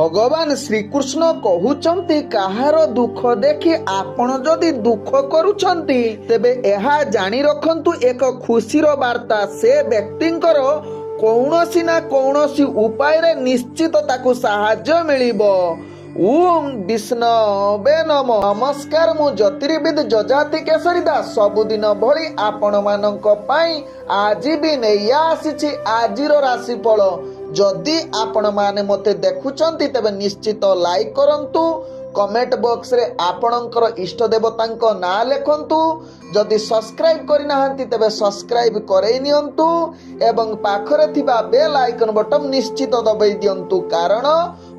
भगवान श्रीकृष्ण कहउचंती काहार दुख देखि आपण जदि दुख करूछंती तेबे एहा जानी रखंतु एक खुशीर वार्ता से व्यक्तिंकर कौनसी ना कौनसी उपाय रे निश्चित ताकु सहाय्य मिलिबो। ओम विष्णवे नमः। नमस्कार, मु ज्योतिर्विद जजाति केसरी दास सबुदिन भली आपण मानक पाई आज भी नहीं आसीछि आजिर राशिफल। जदि आपण माने मते देखुचंती तेबे निश्चित लाइक करंतु, कमेंट बॉक्स रे आपणकर इष्ट देवतांक नाम लेखंतु। जदि सब्सक्राइब करि नाहंती तेबे सब्सक्राइब करई नियंतु एवं पाखरे थिबा बेल आइकन बटन निश्चित दबाई दियंतु, कारण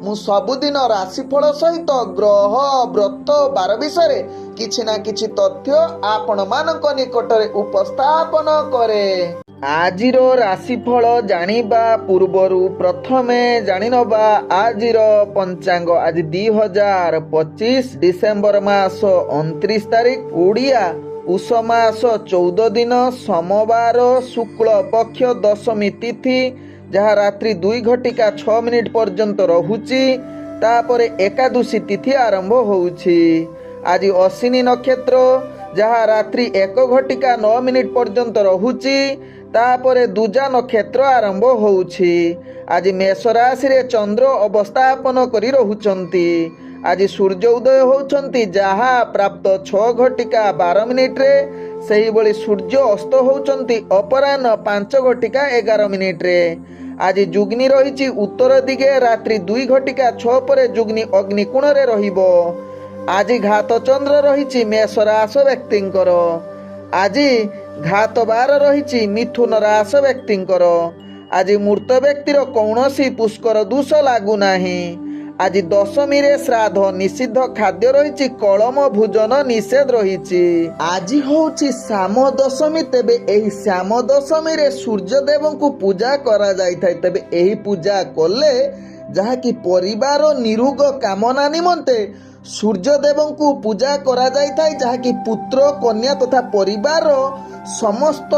मु सबुदिन राशिफल सहित ग्रह व्रत बार विषय किछि ना किछि तथ्य आपण मानक निकटरे उपस्थापन करे। आजिर राशिफल जानिबा पूर्वरु प्रथमे जानिनबा आजिर पंचांग। आज 2025 डिसेम्बर मास 29 तारिख, उड़िया पुष मास 14 दिन, सोमवार, शुक्ल पक्ष दशमी तिथि, जहाँ रात्रि 2:06 पर्यंत रहुची। तापरे एकादशी तिथि आरंभ होउची। आज अश्विनी नक्षत्र, जहाँ रात्रि 1:09 पर्यंत रहुची। तापरे दूजा नक्षत्र आरंभ होउची। आज मेष राशि रे चंद्र अवस्थापन करी रहुचंती। आज सूर्य उदय होउचंती, जहाँ प्राप्त 6:12 रे। सही बळी सूर्य अस्त होउचंती अपराह्न 5:11 रे। आज जुग्नि रहिची उत्तर दिगे, रात्रि 2:06 परे जुग्नि अग्निकोण रे रहिबो। आज घात चंद्र रहिची मेष राशि व्यक्तिंकर। आज घात बार रहिची मिथुन राशि व्यक्तिंकर। आज मृत व्यक्तिर कौनसी पुष्कर दोष लागू नाही। आज दशमी रे श्राद्ध निषिद्ध खाद्य रहिची, कलम भोजन निषेध रहिची। आज होउची श्याम दशमी। तेबे एही श्याम दशमी रे सूर्य देवंकु पूजा करा जाइथाय। तेबे एही पूजा कले जहा कि परिवार निरोग कामना निमंते सूर्य देवंकु पूजा करा जाइथाय, जहा कि पुत्र कन्या तथा परिवार समस्त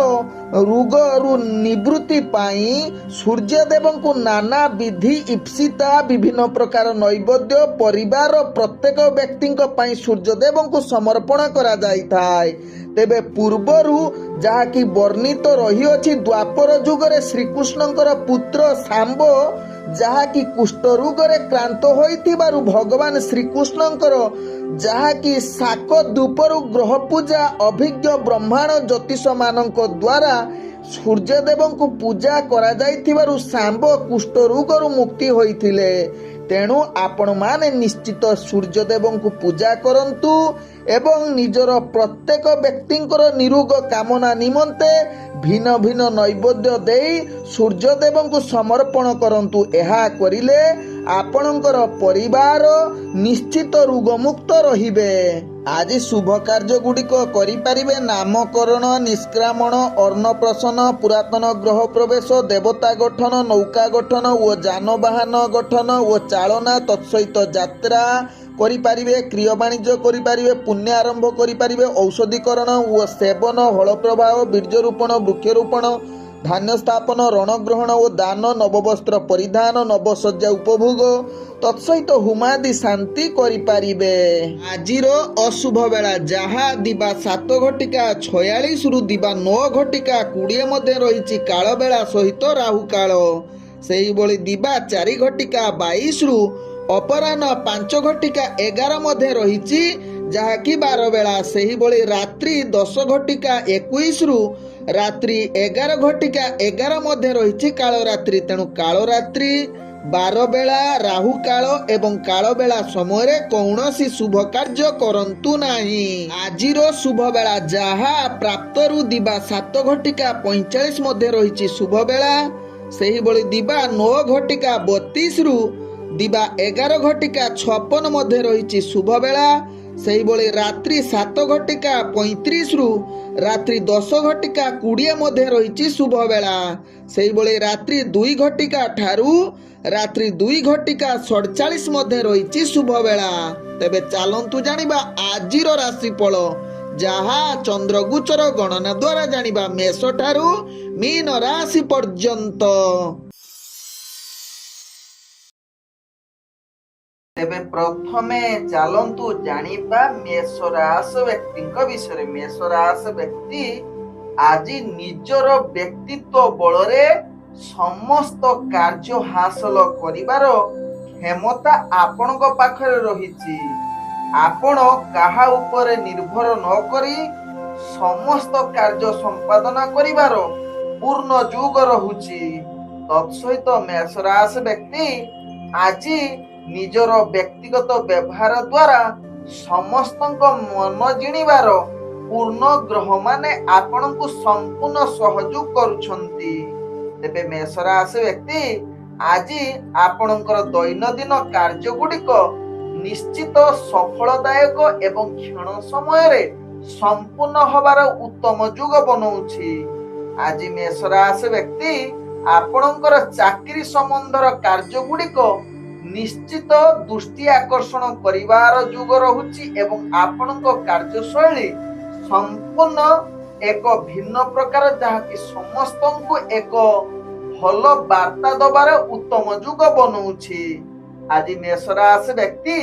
रोग रु निवृत्ति पाई सूर्य देवंकु नाना विधि इप्सिता विभिन्न प्रकार नैवेद्य परिवार प्रत्येक व्यक्ति पाई सूर्य देवंकु समर्पण करा जाइथाय। तेबे पूर्वरु जहा कि वर्णित रही अछि द्वापर जुगरे श्रीकृष्णंकर पुत्र सांब जहा कि कुष्ठ रोगरे क्रांत होइथिबारु भगवान श्रीकृष्णंकर जहा कि साक दुपरु ग्रह पूजा अभिज्ञ ब्रह्मांड ज्योतिष मानक द्वारा सूर्य देवंकु पूजा करा जाइथिबारु सांब कुष्ठ रोगरु मुक्ति होइथिले। तेणु आपण माने निश्चित सूर्य देवंकु पूजा करंतु एवं निजर प्रत्येक व्यक्तिंकर निरोग कामना निमंते भिन्न भिन्न नैवेद्य देई सूर्य देवंकु समर्पण करंतु। एहा करिले आपणकर परिवार निश्चित रोग मुक्त रहिबे। आज शुभ कार्य गुड़िक करिपारिबे। नामकरण, निष्क्रामण, अन्नप्रशन, पुरातन ग्रह प्रवेश, देवता गठन, नौका गठन ओ जानवाहन गठन ओ चालना तत्सहित यात्रा करिपारिबे। क्रिय वाणिज्य करिपारिबे। पुण्य आरंभ करिपारिबे। औषधिकरण ओ सेवन, हल प्रभाव, बीर्जरोपण, वृक्षरोपण, धान्य स्थापन, रणग्रहण ओ दान, नववस्त्र परिधान, नवसज्जा उपभोग तत्सहित हुमादि शांति करिपारिबे। आजिर अशुभ बेला जहा दिबा 7:46 रु दिबा 9:20 मध्ये रहिची काल बेला सहित राहु काल। सेही बळी दिबा 4:22 रु अपराह्न 5:11 मध्ये रहिची जहा कि 12 बेला। सेही बळी रात्रि 10:21 रु रात्रि 11:11 मध्ये रहिची काल रात्रि। तेणु काल रात्रि 12 बेला राहु काल एवं काल बेला समय कौनसी शुभ कार्य करंतु नाही। आजिर शुभ बेला जहा प्राप्त रु दिबा 7:45 मध्ये रहिची शुभ बेला। सेही बळी दिबा 9:32 रु दिबा 11:56 मध्ये रहिची शुभ बेला। सेही बळी रात्रि 7:35 रु रात्रि 10:20 मध्ये रहिची शुभ बेला। सेही बळी रात्रि 2:00 ठारू रात्रि 2:47 मध्ये रहिची शुभ बेला। तेबे चालंतु जानिबा आजिर राशिफल, जहा चंद्रगोचर गणना द्वारा जानिबा मेष ठारू मीन राशि पर्यंत। ତେବେ ପ୍ରଥମେ ଚାଲନ୍ତୁ ଜାଣିବା ମେଷ ରାଶି ବ୍ୟକ୍ତିଙ୍କ ବିଷୟରେ। ମେଷ ରାଶି ବ୍ୟକ୍ତି ଆଜି ନିଜର ବ୍ୟକ୍ତିତ୍ୱ ବଳରେ ସମସ୍ତ କାର୍ଯ୍ୟ ହାସଲ କରିବାର କ୍ଷମତା ଆପଣଙ୍କ ପାଖରେ ରହିଛି। ଆପଣ କାହା ଉପରେ ନିର୍ଭର ନ କରି ସମସ୍ତ କାର୍ଯ୍ୟ ସମ୍ପାଦନ କରିବାର ପୂର୍ଣ୍ଣ ଯୋଗ ରହୁଛି। ତତ୍ସହିତ ମେଷ ରାଶି ବ୍ୟକ୍ତି ଆଜି ନିଜର ବ୍ୟକ୍ତିଗତ ବ୍ୟବହାର ଦ୍ୱାରା ସମସ୍ତଙ୍କ ମନ ଜିଣିବାର ପୂର୍ଣ୍ଣ ଗ୍ରହମାନେ ଆପଣଙ୍କୁ ସମ୍ପୂର୍ଣ୍ଣ ସହଯୋଗ କରୁଛନ୍ତି। ତେବେ ମେଷ ରାଶି ବ୍ୟକ୍ତି ଆଜି ଆପଣଙ୍କର ଦୈନନ୍ଦିନ କାର୍ଯ୍ୟ ଗୁଡ଼ିକ ନିଶ୍ଚିତ ସଫଳଦାୟକ ଏବଂ କ୍ଷଣ ସମୟରେ ସମ୍ପୂର୍ଣ୍ଣ ହବାର ଉତ୍ତମ ଯୋଗ ବନଉଛି। ଆଜି ମେଷ ରାଶି ବ୍ୟକ୍ତି ଆପଣଙ୍କର ଚାକିରି ସମ୍ବନ୍ଧର କାର୍ଯ୍ୟ ଗୁଡ଼ିକ ନିଶ୍ଚିତ ଦୃଷ୍ଟି ଆକର୍ଷଣ କରିବାର ଯୋଗ ରହୁଛି ଏବଂ ଆପଣଙ୍କ କାର୍ଯ୍ୟଶୈଳୀ ସମ୍ପୂର୍ଣ୍ଣ ଏକ ଭିନ୍ନ ପ୍ରକାର, ଯାହାକି ସମସ୍ତଙ୍କୁ ଏକ ଭଲ ବାର୍ତ୍ତା ଦବାର ଉତ୍ତମ ଯୋଗ ବନଉଛି। ଆଜି ମେଷ ରାଶି ବ୍ୟକ୍ତି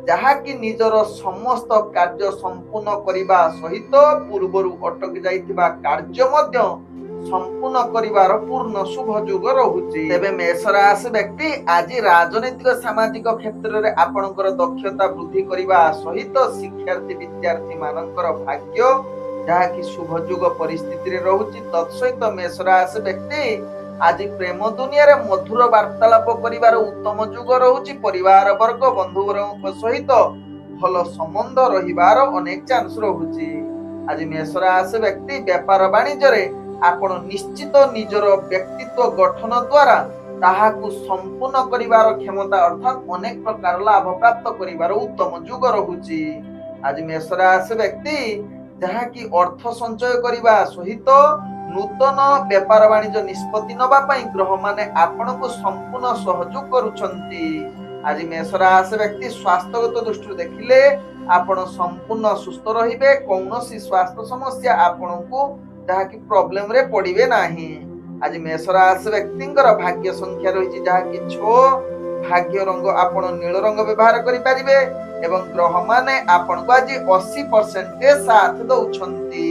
ଯାହାକି ନିଜର ସମସ୍ତ କାର୍ଯ୍ୟ ସମ୍ପୂର୍ଣ୍ଣ କରିବା ସହିତ ପୂର୍ବରୁ ଅଟକି ଯାଇଥିବା କାର୍ଯ୍ୟ ମଧ୍ୟ ସମ୍ପୂର୍ଣ୍ଣ କରିବାର ପୂର୍ଣ୍ଣ ଶୁଭ ଯୋଗ ରହୁଛି। ତେବେ ମେଷ ରାଶି ବ୍ୟକ୍ତି ଆଜି ରାଜନୈତିକ ସାମାଜିକ କ୍ଷେତ୍ରରେ ଆପଣଙ୍କର ଦକ୍ଷତା ବୃଦ୍ଧି କରିବା ସହିତ ଶିକ୍ଷାର୍ଥୀ ବିଦ୍ୟାର୍ଥୀ ମାନଙ୍କର ଭାଗ୍ୟ ଯାହାକି ଶୁଭ ଯୋଗ ପରିସ୍ଥିତିରେ ରହୁଛି। ତତ୍ସହିତ ମେଷ ରାଶି ବ୍ୟକ୍ତି ଆଜି ପ୍ରେମ ଦୁନିଆରେ ମଧୁର ବାର୍ତ୍ତାଳାପ କରିବାର ଉତ୍ତମ ଯୋଗ ରହୁଛି। ପରିବାର ବର୍ଗ ବନ୍ଧୁବର୍ଗଙ୍କ ସହିତ ଭଲ ସମ୍ବନ୍ଧ ରହିବାର ଅନେକ ଚାନ୍ସ ରହୁଛି। ଆଜି ମେଷ ରାଶି ବ୍ୟକ୍ତି ବେପାର ବାଣିଜ୍ୟରେ ଆପଣ ନିଶ୍ଚିତ ନିଜର ବ୍ୟକ୍ତିତ୍ୱ ଗଠନ ଦ୍ୱାରା ତାହାକୁ ସମ୍ପୂର୍ଣ୍ଣ କରିବାର କ୍ଷମତା ଅର୍ଥାତ ଅନେକ ପ୍ରକାର ଲାଭ ପ୍ରାପ୍ତ କରିବାର ଉତ୍ତମ ଯୋଗ ରହୁଛି। ଆଜି ମେଷ ରାଶି ବ୍ୟକ୍ତି ଯାହାକି ଅର୍ଥ ସଞ୍ଚୟ କରିବା ସହିତ ନୂତନ ବେପାର ବାଣିଜ୍ୟ ନିଷ୍ପତ୍ତି ନେବା ପାଇଁ ଗ୍ରହମାନେ ଆପଣଙ୍କୁ ସମ୍ପୂର୍ଣ୍ଣ ସହଯୋଗ କରୁଛନ୍ତି। ଆଜି ମେଷ ରାଶି ବ୍ୟକ୍ତି ସ୍ୱାସ୍ଥ୍ୟଗତ ଦୃଷ୍ଟିରୁ ଦେଖିଲେ ଆପଣ ସମ୍ପୂର୍ଣ୍ଣ ସୁସ୍ଥ ରହିବେ। କୌଣସି ସ୍ୱାସ୍ଥ୍ୟ ସମସ୍ୟା ଆପଣଙ୍କୁ ଯାହାକି ପ୍ରୋବ୍ଲେମ ରେ ପଡିବେ ନାହିଁ। ଆଜି ମେଷ ରାଶି ବ୍ୟକ୍ତିଙ୍କର ଭାଗ୍ୟ ସଂଖ୍ୟା ରହିଛି ଯାହାକି 6। ଭାଗ୍ୟ ରଙ୍ଗ ଆପଣ ନୀଳ ରଙ୍ଗ ବ୍ୟବହାର କରିପାରିବେ ଏବଂ ଗ୍ରହମାନେ ଆପଣଙ୍କୁ ଆଜି 80% ସାଥ ଦଉଛନ୍ତି।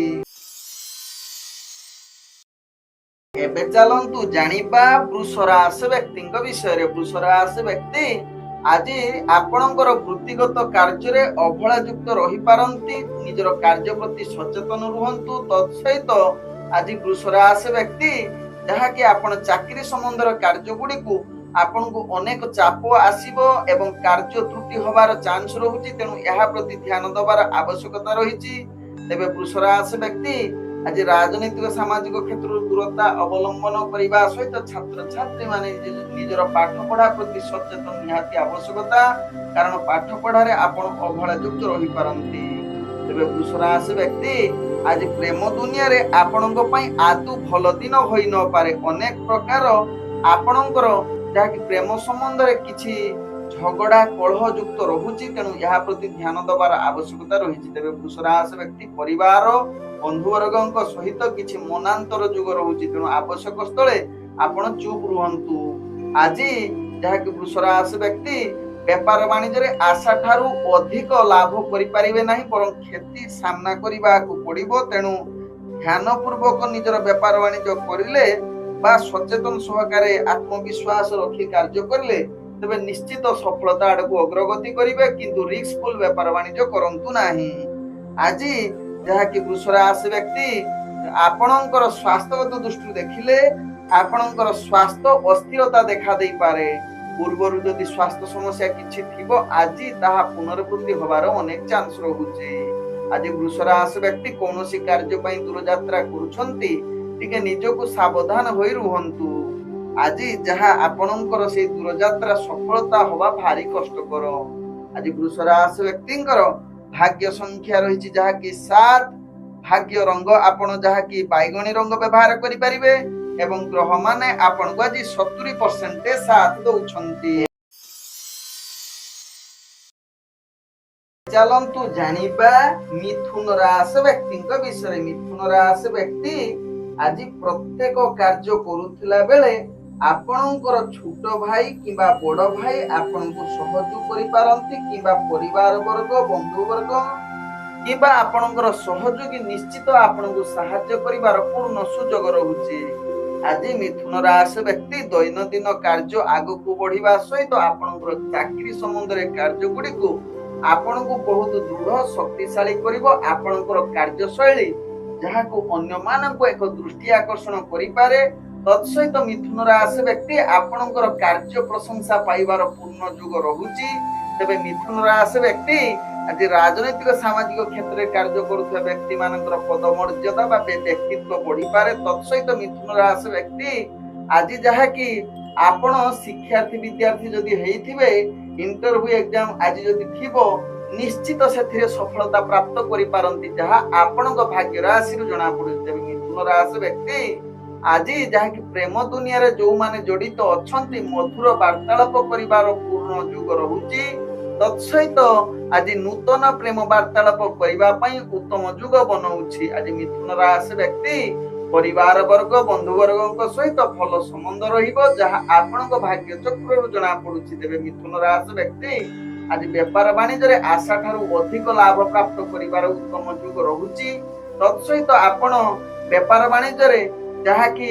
ଏବେ ଚାଲନ୍ତୁ ଜାଣିବା ବୃଷ ରାଶି ବ୍ୟକ୍ତିଙ୍କ ବିଷୟରେ। ବୃଷ ରାଶି ବ୍ୟକ୍ତି ଆଜି ଆପଣଙ୍କର ବୃତ୍ତିଗତ କାର୍ଯ୍ୟରେ ଅବହେଳା ଯୁକ୍ତ ରହିପାରନ୍ତି। ନିଜର କାର୍ଯ୍ୟ ପ୍ରତି ସଚେତନ ରୁହନ୍ତୁ। ତତ୍ସହିତ ଆଜି ବୃଷ ରାଶି ବ୍ୟକ୍ତି ଯାହାକି ଆପଣ ଚାକିରି ସମ୍ବନ୍ଧର କାର୍ଯ୍ୟ ଗୁଡ଼ିକୁ ଆପଣଙ୍କୁ ଅନେକ ଚାପ ଆସିବ ଏବଂ କାର୍ଯ୍ୟ ତ୍ରୁଟି ହବାର ଚାନ୍ସ ରହୁଛି, ତେଣୁ ଏହା ପ୍ରତି ଧ୍ୟାନ ଦେବାର ଆବଶ୍ୟକତା ରହିଛି। ତେବେ ବୃଷ ରାଶି ବ୍ୟକ୍ତି ଆଜି ରାଜନୈତିକ ସାମାଜିକ କ୍ଷେତ୍ରରୁ ଦୂରତା ଅବଲମ୍ବନ କରିବା ସହିତ ଛାତ୍ରଛାତ୍ରୀ ମାନେ ନିଜର ପାଠ ପଢା ପ୍ରତି ସଚେତନ ନିହାତି ଆବଶ୍ୟକତା, କାରଣ ପାଠ ପଢାରେ ଆପଣ ଅବହେଳା ଯୁକ୍ତ ରହିପାରନ୍ତି। ତେବେ ବୃଷ ରାଶି ବ୍ୟକ୍ତି ଆଜି ପ୍ରେମ ଦୁନିଆରେ ଆପଣଙ୍କ ପାଇଁ ଆଦୌ ଭଲ ଦିନ ହୋଇ ନପାରେ। ଅନେକ ପ୍ରକାର ଆପଣଙ୍କର ଯାହାକି ପ୍ରେମ ସମ୍ବନ୍ଧରେ କିଛି ଝଗଡା କଳହ ଯୁକ୍ତ ରହୁଛି, ତେଣୁ ଏହା ପ୍ରତି ଧ୍ୟାନ ଦେବାର ଆବଶ୍ୟକତା ରହିଛି। ତେବେ ବୃଷ ରାଶି ବ୍ୟକ୍ତି ପରିବାର ବନ୍ଧୁବର୍ଗଙ୍କ ସହିତ କିଛି ମନାନ୍ତର ଯୁଗ ରହୁଛି, ତେଣୁ ଆବଶ୍ୟକ ସ୍ଥଳେ ଆପଣ ଚୁପ୍ ରୁହନ୍ତୁ। ଆଜି ଯାହାକି ବୃଷ ରାଶି ବ୍ୟକ୍ତି ବେପାର ବାଣିଜ୍ୟରେ ଆଶା ଠାରୁ ଅଧିକ ଲାଭ କରିପାରିବେ ନାହିଁ, ବରଂ କ୍ଷତି ସାମ୍ନା କରିବାକୁ ପଡିବ। ତେଣୁ ଧ୍ୟାନ ପୂର୍ବକ ନିଜର ବେପାର ବାଣିଜ୍ୟ କରିଲେ ବା ସଚେତନ ସହକାରେ ଆତ୍ମବିଶ୍ୱାସ ରଖି କାର୍ଯ୍ୟ କରିଲେ ତେବେ ନିଶ୍ଚିତ ସଫଳତା ଆଡକୁ ଅଗ୍ରଗତି କରିବେ, କିନ୍ତୁ ରିସ୍କଫୁଲ ବେପାର ବାଣିଜ୍ୟ କରନ୍ତୁ ନାହିଁ। ଆଜି ଯାହାକି ବୃଷ ରାଶି ବ୍ୟକ୍ତି ଆପଣଙ୍କର ସ୍ୱାସ୍ଥ୍ୟଗତ ଦୃଷ୍ଟିରୁ ଦେଖିଲେ ଆପଣଙ୍କର ସ୍ୱାସ୍ଥ୍ୟ ଅସ୍ଥିରତା ଦେଖା ଦେଇପାରେ। ପୂର୍ବରୁ ଯଦି ସ୍ୱାସ୍ଥ୍ୟ ସମସ୍ୟା କିଛି ଥିବ ଆଜି ତାହା ପୁନରାବୃତ୍ତି ହବାର ଅନେକ ଚାନ୍ସ ରହୁଛି। ଆଜି ବୃଷ ରାଶି ବ୍ୟକ୍ତି କୌଣସି କାର୍ଯ୍ୟ ପାଇଁ ଦୂରଯାତ୍ରା କରୁଛନ୍ତି, ଟିକେ ନିଜକୁ ସାବଧାନ ହୋଇ ରୁହନ୍ତୁ। ଆଜି ଯାହା ଆପଣଙ୍କର ସେଇ ଦୂରଯାତ୍ରା ସଫଳତା ହବା ଭାରି କଷ୍ଟକର। ଆଜି ବୃଷ ରାଶି ବ୍ୟକ୍ତିଙ୍କର ଭାଗ୍ୟ ସଂଖ୍ୟା ରହିଛି ଯାହାକି 7। ଭାଗ୍ୟ ରଙ୍ଗ ଆପଣ ଯାହାକି ବାଇଗଣୀ ରଙ୍ଗ ବ୍ୟବହାର କରିପାରିବେ ଏବଂ ଗ୍ରହମାନେ ଆପଣଙ୍କୁ ଆଜି 70% ସାଥ ଦଉଛନ୍ତି। ଚାଲନ୍ତୁ ଜାଣିବା ମିଥୁନ ରାଶି ବ୍ୟକ୍ତିଙ୍କ ବିଷୟରେ। ମିଥୁନ ରାଶି ବ୍ୟକ୍ତି ଆଜି ପ୍ରତ୍ୟେକ କାର୍ଯ୍ୟ କରୁଥିଲା ବେଳେ ଆପଣଙ୍କର ଛୋଟ ଭାଇ କିମ୍ବା ବଡ଼ ଭାଇ ଆପଣଙ୍କୁ ସହଯୋଗ କରିପାରନ୍ତି କିମ୍ବା ପରିବାର ବର୍ଗ ବନ୍ଧୁ ବର୍ଗ କିମ୍ବା ଆପଣଙ୍କର ସହଯୋଗୀ ନିଶ୍ଚିତ ଆପଣଙ୍କୁ ସାହାଯ୍ୟ କରିବାର ପୂର୍ଣ୍ଣ ସୁଯୋଗ ରହୁଛି। ଆଜି ମିଥୁନ ରାଶି ବ୍ୟକ୍ତି ଦୈନନ୍ଦିନ କାର୍ଯ୍ୟ ଆଗକୁ ବଢିବା ସହିତ ଆପଣଙ୍କର ଚାକିରି ସମ୍ବନ୍ଧରେ କାର୍ଯ୍ୟ ଗୁଡ଼ିକୁ ଆପଣଙ୍କୁ ବହୁତ ଦୃଢ ଶକ୍ତିଶାଳୀ କରିବ। ଆପଣଙ୍କର କାର୍ଯ୍ୟଶୈଳୀ ଯାହାକୁ ଅନ୍ୟମାନଙ୍କୁ ଏକ ଦୃଷ୍ଟି ଆକର୍ଷଣ କରିପାରେ। ତତ୍ସହିତ ମିଥୁନ ରାଶି ବ୍ୟକ୍ତି ଆପଣଙ୍କର କାର୍ଯ୍ୟ ପ୍ରଶଂସା ପାଇବାର ପୂର୍ଣ୍ଣ ଯୋଗ ରହୁଛି। ତେବେ ମିଥୁନ ରାଶି ବ୍ୟକ୍ତି ଆଜି ରାଜନୈତିକ ସାମାଜିକ କ୍ଷେତ୍ରରେ କାର୍ଯ୍ୟ କରୁଥିବା ବ୍ୟକ୍ତି ମାନଙ୍କର ପଦମର୍ଯ୍ୟାଦା ବା ବ୍ୟକ୍ତିତ୍ୱ ବଢିପାରେ। ତତ୍ସହିତ ମିଥୁନ ରାଶି ବ୍ୟକ୍ତି ଆଜି ଯାହାକି ଆପଣ ଶିକ୍ଷାର୍ଥୀ ବିଦ୍ୟାର୍ଥୀ ଯଦି ହେଇଥିବେ ଇଣ୍ଟରଭ୍ୟୁ ଏକ୍ଜାମ ଆଜି ଯଦି ଥିବ ନିଶ୍ଚିତ ସେଥିରେ ସଫଳତା ପ୍ରାପ୍ତ କରିପାରନ୍ତି ଯାହା ଆପଣଙ୍କ ଭାଗ୍ୟ ରାଶିରୁ ଜଣା ପଡୁଛି। ତେବେ ମିଥୁନ ରାଶି ବ୍ୟକ୍ତି ଆଜି ଯାହାକି ପ୍ରେମ ଦୁନିଆରେ ଯୋଉମାନେ ଜଡିତ ଅଛନ୍ତି ମଧୁର ବାର୍ତ୍ତାଳାପ କରିବାର ପୂର୍ଣ୍ଣ ଯୁଗ ରହୁଛି। ତତ୍ସହିତ ଆଜି ନୂତନ ପ୍ରେମ ବାର୍ତ୍ତାଳାପ କରିବା ପାଇଁ ଉତ୍ତମ ଯୁଗ ବନଉଛି। ଆଜି ମିଥୁନ ରାଶି ବ୍ୟକ୍ତି ପରିବାର ବର୍ଗ ବନ୍ଧୁ ବର୍ଗଙ୍କ ସହିତ ଭଲ ସମ୍ବନ୍ଧ ରହିବ ଯାହା ଆପଣଙ୍କ ଭାଗ୍ୟ ଚକ୍ରରୁ ଜଣା ପଡୁଛି। ତେବେ ମିଥୁନ ରାଶି ବ୍ୟକ୍ତି ଆଜି ବେପାର ବାଣିଜ୍ୟରେ ଆଶା ଠାରୁ ଅଧିକ ଲାଭ ପ୍ରାପ୍ତ କରିବାର ଉତ୍ତମ ଯୁଗ ରହୁଛି। ତତ୍ସହିତ ଆପଣ ବେପାର ବାଣିଜ୍ୟରେ ଯାହାକି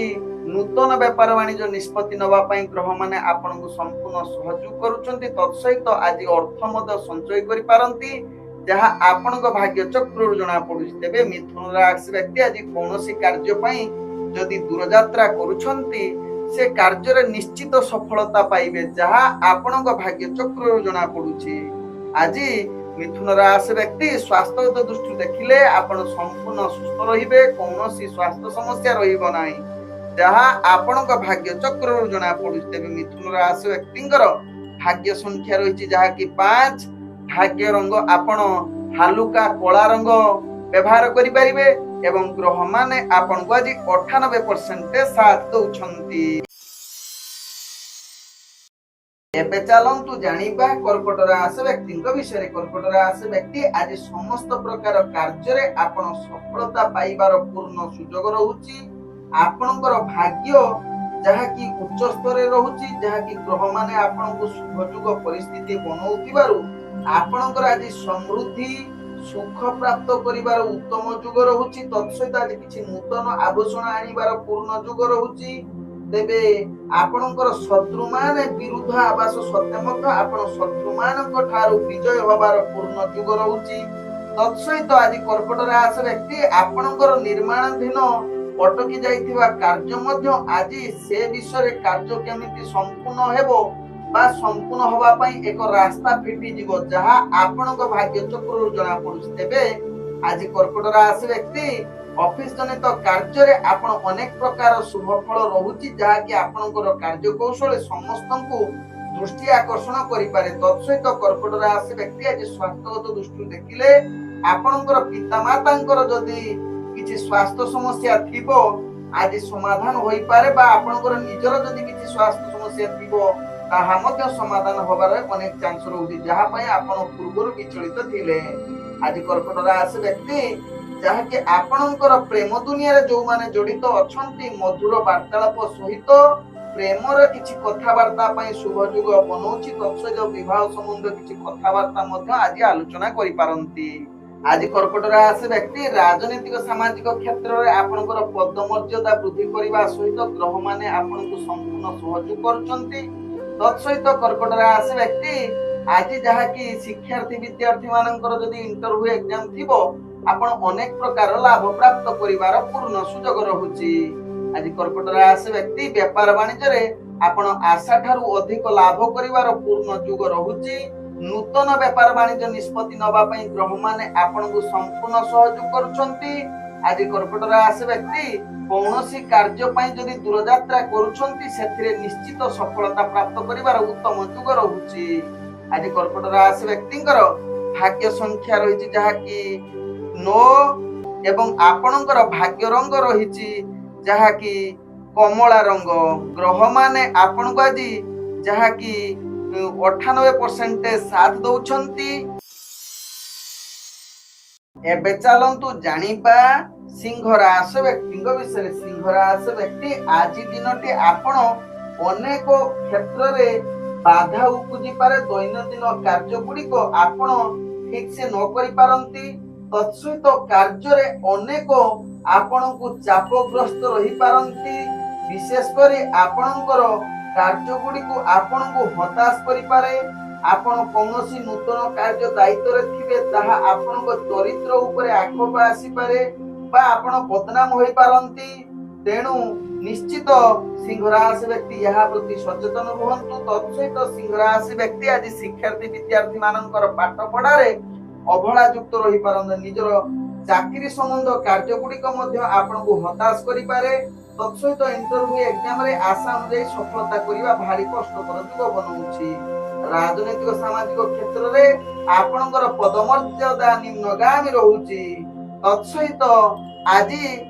ନୂତନ ବେପାର ବାଣିଜ୍ୟ ନିଷ୍ପତ୍ତି ନେବା ପାଇଁ ଗ୍ରହ ମାନେ ଆପଣଙ୍କୁ ସମ୍ପୂର୍ଣ୍ଣ ସହଯୋଗ କରୁଛନ୍ତି। ତତ୍ସହିତ ଆଜି ଅର୍ଥ ମଧ୍ୟ ସଞ୍ଚୟ କରିପାରନ୍ତି ଯାହା ଆପଣଙ୍କ ଭାଗ୍ୟ ଚକ୍ରରୁ ଜଣା ପଡୁଛି। ତେବେ ମିଥୁନ ରାଶି ବ୍ୟକ୍ତି ଆଜି କୌଣସି କାର୍ଯ୍ୟ ପାଇଁ ଯଦି ଦୂରଯାତ୍ରା କରୁଛନ୍ତି ସେ କାର୍ଯ୍ୟରେ ନିଶ୍ଚିତ ସଫଳତା ପାଇବେ ଯାହା ଆପଣଙ୍କ ଭାଗ୍ୟ ଚକ୍ରରୁ ଜଣା ପଡୁଛି। ଆଜି ମିଥୁନ ରାଶି ବ୍ୟକ୍ତି ସ୍ୱାସ୍ଥ୍ୟଗତ ଦୃଷ୍ଟିରୁ ଦେଖିଲେ ଆପଣ ସମ୍ପୂର୍ଣ୍ଣ ସୁସ୍ଥ ରହିବେ। କୌଣସି ସ୍ୱାସ୍ଥ୍ୟ ସମସ୍ୟା ରହିବ ନାହିଁ ଯାହା ଆପଣଙ୍କ ଭାଗ୍ୟ ଚକ୍ରରୁ ଜଣା ପଡୁଛି। ତେବେ ମିଥୁନ ରାଶି ବ୍ୟକ୍ତିଙ୍କର ଭାଗ୍ୟ ସଂଖ୍ୟା ରହିଛି ଯାହାକି 5। ଭାଗ୍ୟ ରଙ୍ଗ ଆପଣ ହାଲୁକା କଳା ରଙ୍ଗ ବ୍ୟବହାର କରିପାରିବେ ଏବଂ ଗ୍ରହ ମାନେ ଆପଣଙ୍କୁ ଆଜି 98% ସାଥ ଦଉଛନ୍ତି। ଏବେ ଚାଲନ୍ତୁ ଜାଣିବା କର୍କଟ ରାଶି ବ୍ୟକ୍ତିଙ୍କ ବିଷୟରେ। କର୍କଟ ରାଶି ବ୍ୟକ୍ତି ଆଜି ସମସ୍ତ ପ୍ରକାର କାର୍ଯ୍ୟରେ ଆପଣ ସଫଳତା ପାଇବାର ପୂର୍ଣ୍ଣ ସୁଯୋଗ ରହୁଛି। ଆପଣଙ୍କର ଭାଗ୍ୟ ଯାହାକି ଉଚ୍ଚ ସ୍ତରରେ ରହୁଛି ଯାହାକି ଗ୍ରହ ମାନେ ଆପଣଙ୍କୁ ଶୁଭଯୋଗ ପରିସ୍ଥିତି ବନଉଥିବାରୁ ଆପଣଙ୍କର ଆଜି ସମୃଦ୍ଧି ସୁଖ ପ୍ରାପ୍ତ କରିବାର ଉତ୍ତମ ଯୁଗ ରହୁଛି। ତତ୍ସହିତ ଆଜି କିଛି ନୂତନ ଆଭୂଷଣ ଆଣିବାର ପୂର୍ଣ୍ଣ ଯୁଗ ରହୁଛି। ତେବେ ଆପଣଙ୍କର ଶତ୍ରୁମାନେ ବିରୁଦ୍ଧ ଆବାସ ସତ୍ତ୍ୱେ ମଧ୍ୟ ଆପଣ ଶତ୍ରୁମାନଙ୍କ ଠାରୁ ବିଜୟ ହବାର ପୂର୍ଣ୍ଣ ଯୁଗ ରହୁଛି। ତତ୍ସହିତ ଆଜି କର୍କଟ ରାଶି ବ୍ୟକ୍ତି ଆପଣଙ୍କର ନିର୍ମାଣାଧୀନ ଅଟକି ଯାଇଥିବା କାର୍ଯ୍ୟ ମଧ୍ୟ ଆଜି ସେ ବିଷୟରେ କାର୍ଯ୍ୟ କେମିତି ସମ୍ପୂର୍ଣ୍ଣ ହେବ ବା ସମ୍ପୂର୍ଣ୍ଣ ହବା ପାଇଁ ଏକ ରାସ୍ତା ଫିଟିଯିବ ଯାହା ଆପଣଙ୍କ ଭାଗ୍ୟ ଚକ୍ରରୁ ଜଣା ପଡୁଛି। ତେବେ ଆଜି କର୍କଟ ରାଶି ବ୍ୟକ୍ତି ଅଫିସ ଜନିତ କାର୍ଯ୍ୟରେ ଆପଣ ଅନେକ ପ୍ରକାର ଶୁଭ ଫଳ ରହୁଛି ଯାହାକି ଆପଣଙ୍କର କାର୍ଯ୍ୟ କୌଶଳ ସମସ୍ତଙ୍କୁ ଦୃଷ୍ଟି ଆକର୍ଷଣ କରିପାରେ। ତତ୍ସହିତ କର୍କଟ ରାଶି ବ୍ୟକ୍ତି ଆଜି ସ୍ୱାସ୍ଥ୍ୟଗତ ଦୃଷ୍ଟିରୁ ଦେଖିଲେ ଆପଣଙ୍କର ପିତାମାତାଙ୍କର ଯଦି କିଛି ସ୍ୱାସ୍ଥ୍ୟ ସମସ୍ୟା ଥିବ ଆଜି ସମାଧାନ ହୋଇପାରେ ବା ଆପଣଙ୍କର ନିଜର ଯଦି କିଛି ସ୍ୱାସ୍ଥ୍ୟ ସମସ୍ୟା ଥିବ ତାହା ମଧ୍ୟ ସମାଧାନ ହବାର ଅନେକ ଚାନ୍ସ ରହୁଛି ଯାହା ପାଇଁ ଆପଣ ପୂର୍ବରୁ ବିଚଳିତ ଥିଲେ। ଆଜି କର୍କଟ ରାଶି ବ୍ୟକ୍ତି ଯାହାକି ଆପଣଙ୍କର ପ୍ରେମ ଦୁନିଆରେ ଯୋଉମାନେ ଜଡିତ ଅଛନ୍ତି ମଧୁର ବାର୍ତ୍ତାଳାପ ସହିତ ପ୍ରେମର କିଛି କଥାବାର୍ତ୍ତା ପାଇଁ ଶୁଭ ଯୁଗ ବନଉଛି। ତତ୍ସହିତ ବିବାହ ସମ୍ବନ୍ଧୀୟ କିଛି କଥାବାର୍ତ୍ତା ମଧ୍ୟ ଆଜି ଆଲୋଚନା କରିପାରନ୍ତି। ଆଜି କର୍କଟ ରାଶି ବ୍ୟକ୍ତି ରାଜନୈତିକ ସାମାଜିକ କ୍ଷେତ୍ରରେ ଆପଣଙ୍କର ପଦମର୍ଯ୍ୟାଦା ବୃଦ୍ଧି କରିବା ସହିତ ଗ୍ରହ ମାନେ ଆପଣଙ୍କୁ ସମ୍ପୂର୍ଣ୍ଣ ସହଯୋଗ କରୁଛନ୍ତି। ତତ୍ସହିତ କର୍କଟ ରାଶି ବ୍ୟକ୍ତି ଆଜି ଯାହାକି ଶିକ୍ଷାର୍ଥୀ ବିଦ୍ୟାର୍ଥୀ ମାନଙ୍କର ଯଦି ଇଣ୍ଟରଭ୍ୟୁ ଏକ୍ଜାମ ଥିବ ଆପଣ ଅନେକ ପ୍ରକାର ଲାଭ ପ୍ରାପ୍ତ କରିବାର ପୂର୍ଣ୍ଣ ସୁଯୋଗ ରହୁଛି। ଆଜି କର୍କଟ ରାଶି ବ୍ୟକ୍ତି ବେପାର ବାଣିଜ୍ୟରେ ଆପଣ ଆଶା ଠାରୁ ଅଧିକ ଲାଭ କରିବାର ପୂର୍ଣ୍ଣ ଯୁଗ ରହୁଛି। ନୂତନ ବେପାର ବାଣିଜ୍ୟ ନିଷ୍ପତ୍ତି ନେବା ପାଇଁ ଗ୍ରହ ମାନେ ଆପଣଙ୍କୁ ସମ୍ପୂର୍ଣ୍ଣ ସହଯୋଗ କରୁଛନ୍ତି। ଆଜି କର୍କଟ ରାଶି ବ୍ୟକ୍ତି କୌଣସି କାର୍ଯ୍ୟ ପାଇଁ ଯଦି ଦୂରଯାତ୍ରା କରୁଛନ୍ତି ସେଥିରେ ନିଶ୍ଚିତ ସଫଳତା ପ୍ରାପ୍ତ କରିବାର ଉତ୍ତମ ଯୁଗ ରହୁଛି। ଆଜି କର୍କଟ ରାଶି ବ୍ୟକ୍ତିଙ୍କର ଭାଗ୍ୟ ସଂଖ୍ୟା ରହିଛି ଯାହାକି 9 ଏବଂ ଆପଣଙ୍କର ଭାଗ୍ୟ ରଙ୍ଗ ରହିଛି ଯାହାକି କମଳା ରଙ୍ଗ। ଗ୍ରହ ମାନେ ଆପଣଙ୍କୁ ଆଜି ଯାହାକି 98% ସାଥ ଦଉଛନ୍ତି। ଏବେ ଚାଲନ୍ତୁ ଜାଣିବା ସିଂହ ରାଶି ବ୍ୟକ୍ତିଙ୍କ ବିଷୟରେ। ସିଂହ ରାଶି ବ୍ୟକ୍ତି ଆଜି ଦିନଟି ଆପଣ ଅନେକ କ୍ଷେତ୍ରରେ ବାଧା ଉପୁଜି ପାରେ। ଦୈନନ୍ଦିନ କାର୍ଯ୍ୟ ଗୁଡ଼ିକ ଆପଣ ଠିକ ସେ ନ କରିପାରନ୍ତି। ତତ୍ସହିତ କାର୍ଯ୍ୟରେ ଅନେକ ଆପଣଙ୍କୁ ଚାପଗ୍ରସ୍ତ ରହିପାରନ୍ତି। ବିଶେଷ କରି ଆପଣଙ୍କର କାର୍ଯ୍ୟ ଗୁଡ଼ିକୁ ଆପଣଙ୍କୁ ହତାଶ କରିପାରେ। ଆପଣ କୌଣସି ନୂତନ କାର୍ଯ୍ୟ ଦାୟିତ୍ୱରେ ଥିବେ, ତାହା ଆପଣଙ୍କ ଚରିତ୍ର ଉପରେ ଆକ୍ଷେପ ଆସିପାରେ ବା ଆପଣ ବଦନାମ ହୋଇପାରନ୍ତି। ତେଣୁ ନିଶ୍ଚିତ ସିଂହ ରାଶି ବ୍ୟକ୍ତି ଏହା ପ୍ରତି ସଚେତନ ରୁହନ୍ତୁ। ତତ୍ସହିତ ସିଂହ ରାଶି ବ୍ୟକ୍ତି ଆଜି ଶିକ୍ଷାର୍ଥୀ ବିଦ୍ୟାର୍ଥୀ ମାନଙ୍କର ପାଠ ପଢାରେ ଅବହେଳା ଯୁକ୍ତ ରହିପାରନ୍ତି। ନିଜର ଚାକିରି ସମ୍ବନ୍ଧ କାର୍ଯ୍ୟ ଗୁଡିକ ମଧ୍ୟ ଆପଣଙ୍କୁ ହତାଶ କରିପାରେ। ତତ୍ସହିତ ଇଣ୍ଟରଭ୍ୟୁ ଏକ୍ଜାମରେ ଆଶା ଅନୁଯାୟୀ ସଫଳତା କରିବା ଭାରି କଷ୍ଟକର ଯୁଗ ବନଉଛି। ରାଜନୈତିକ ସାମାଜିକ କ୍ଷେତ୍ରରେ ଆପଣଙ୍କର ପଦମର୍ଯ୍ୟାଦା ନିମ୍ନଗାମୀ ରହୁଛି। ତତ୍ସହିତ ଆଜି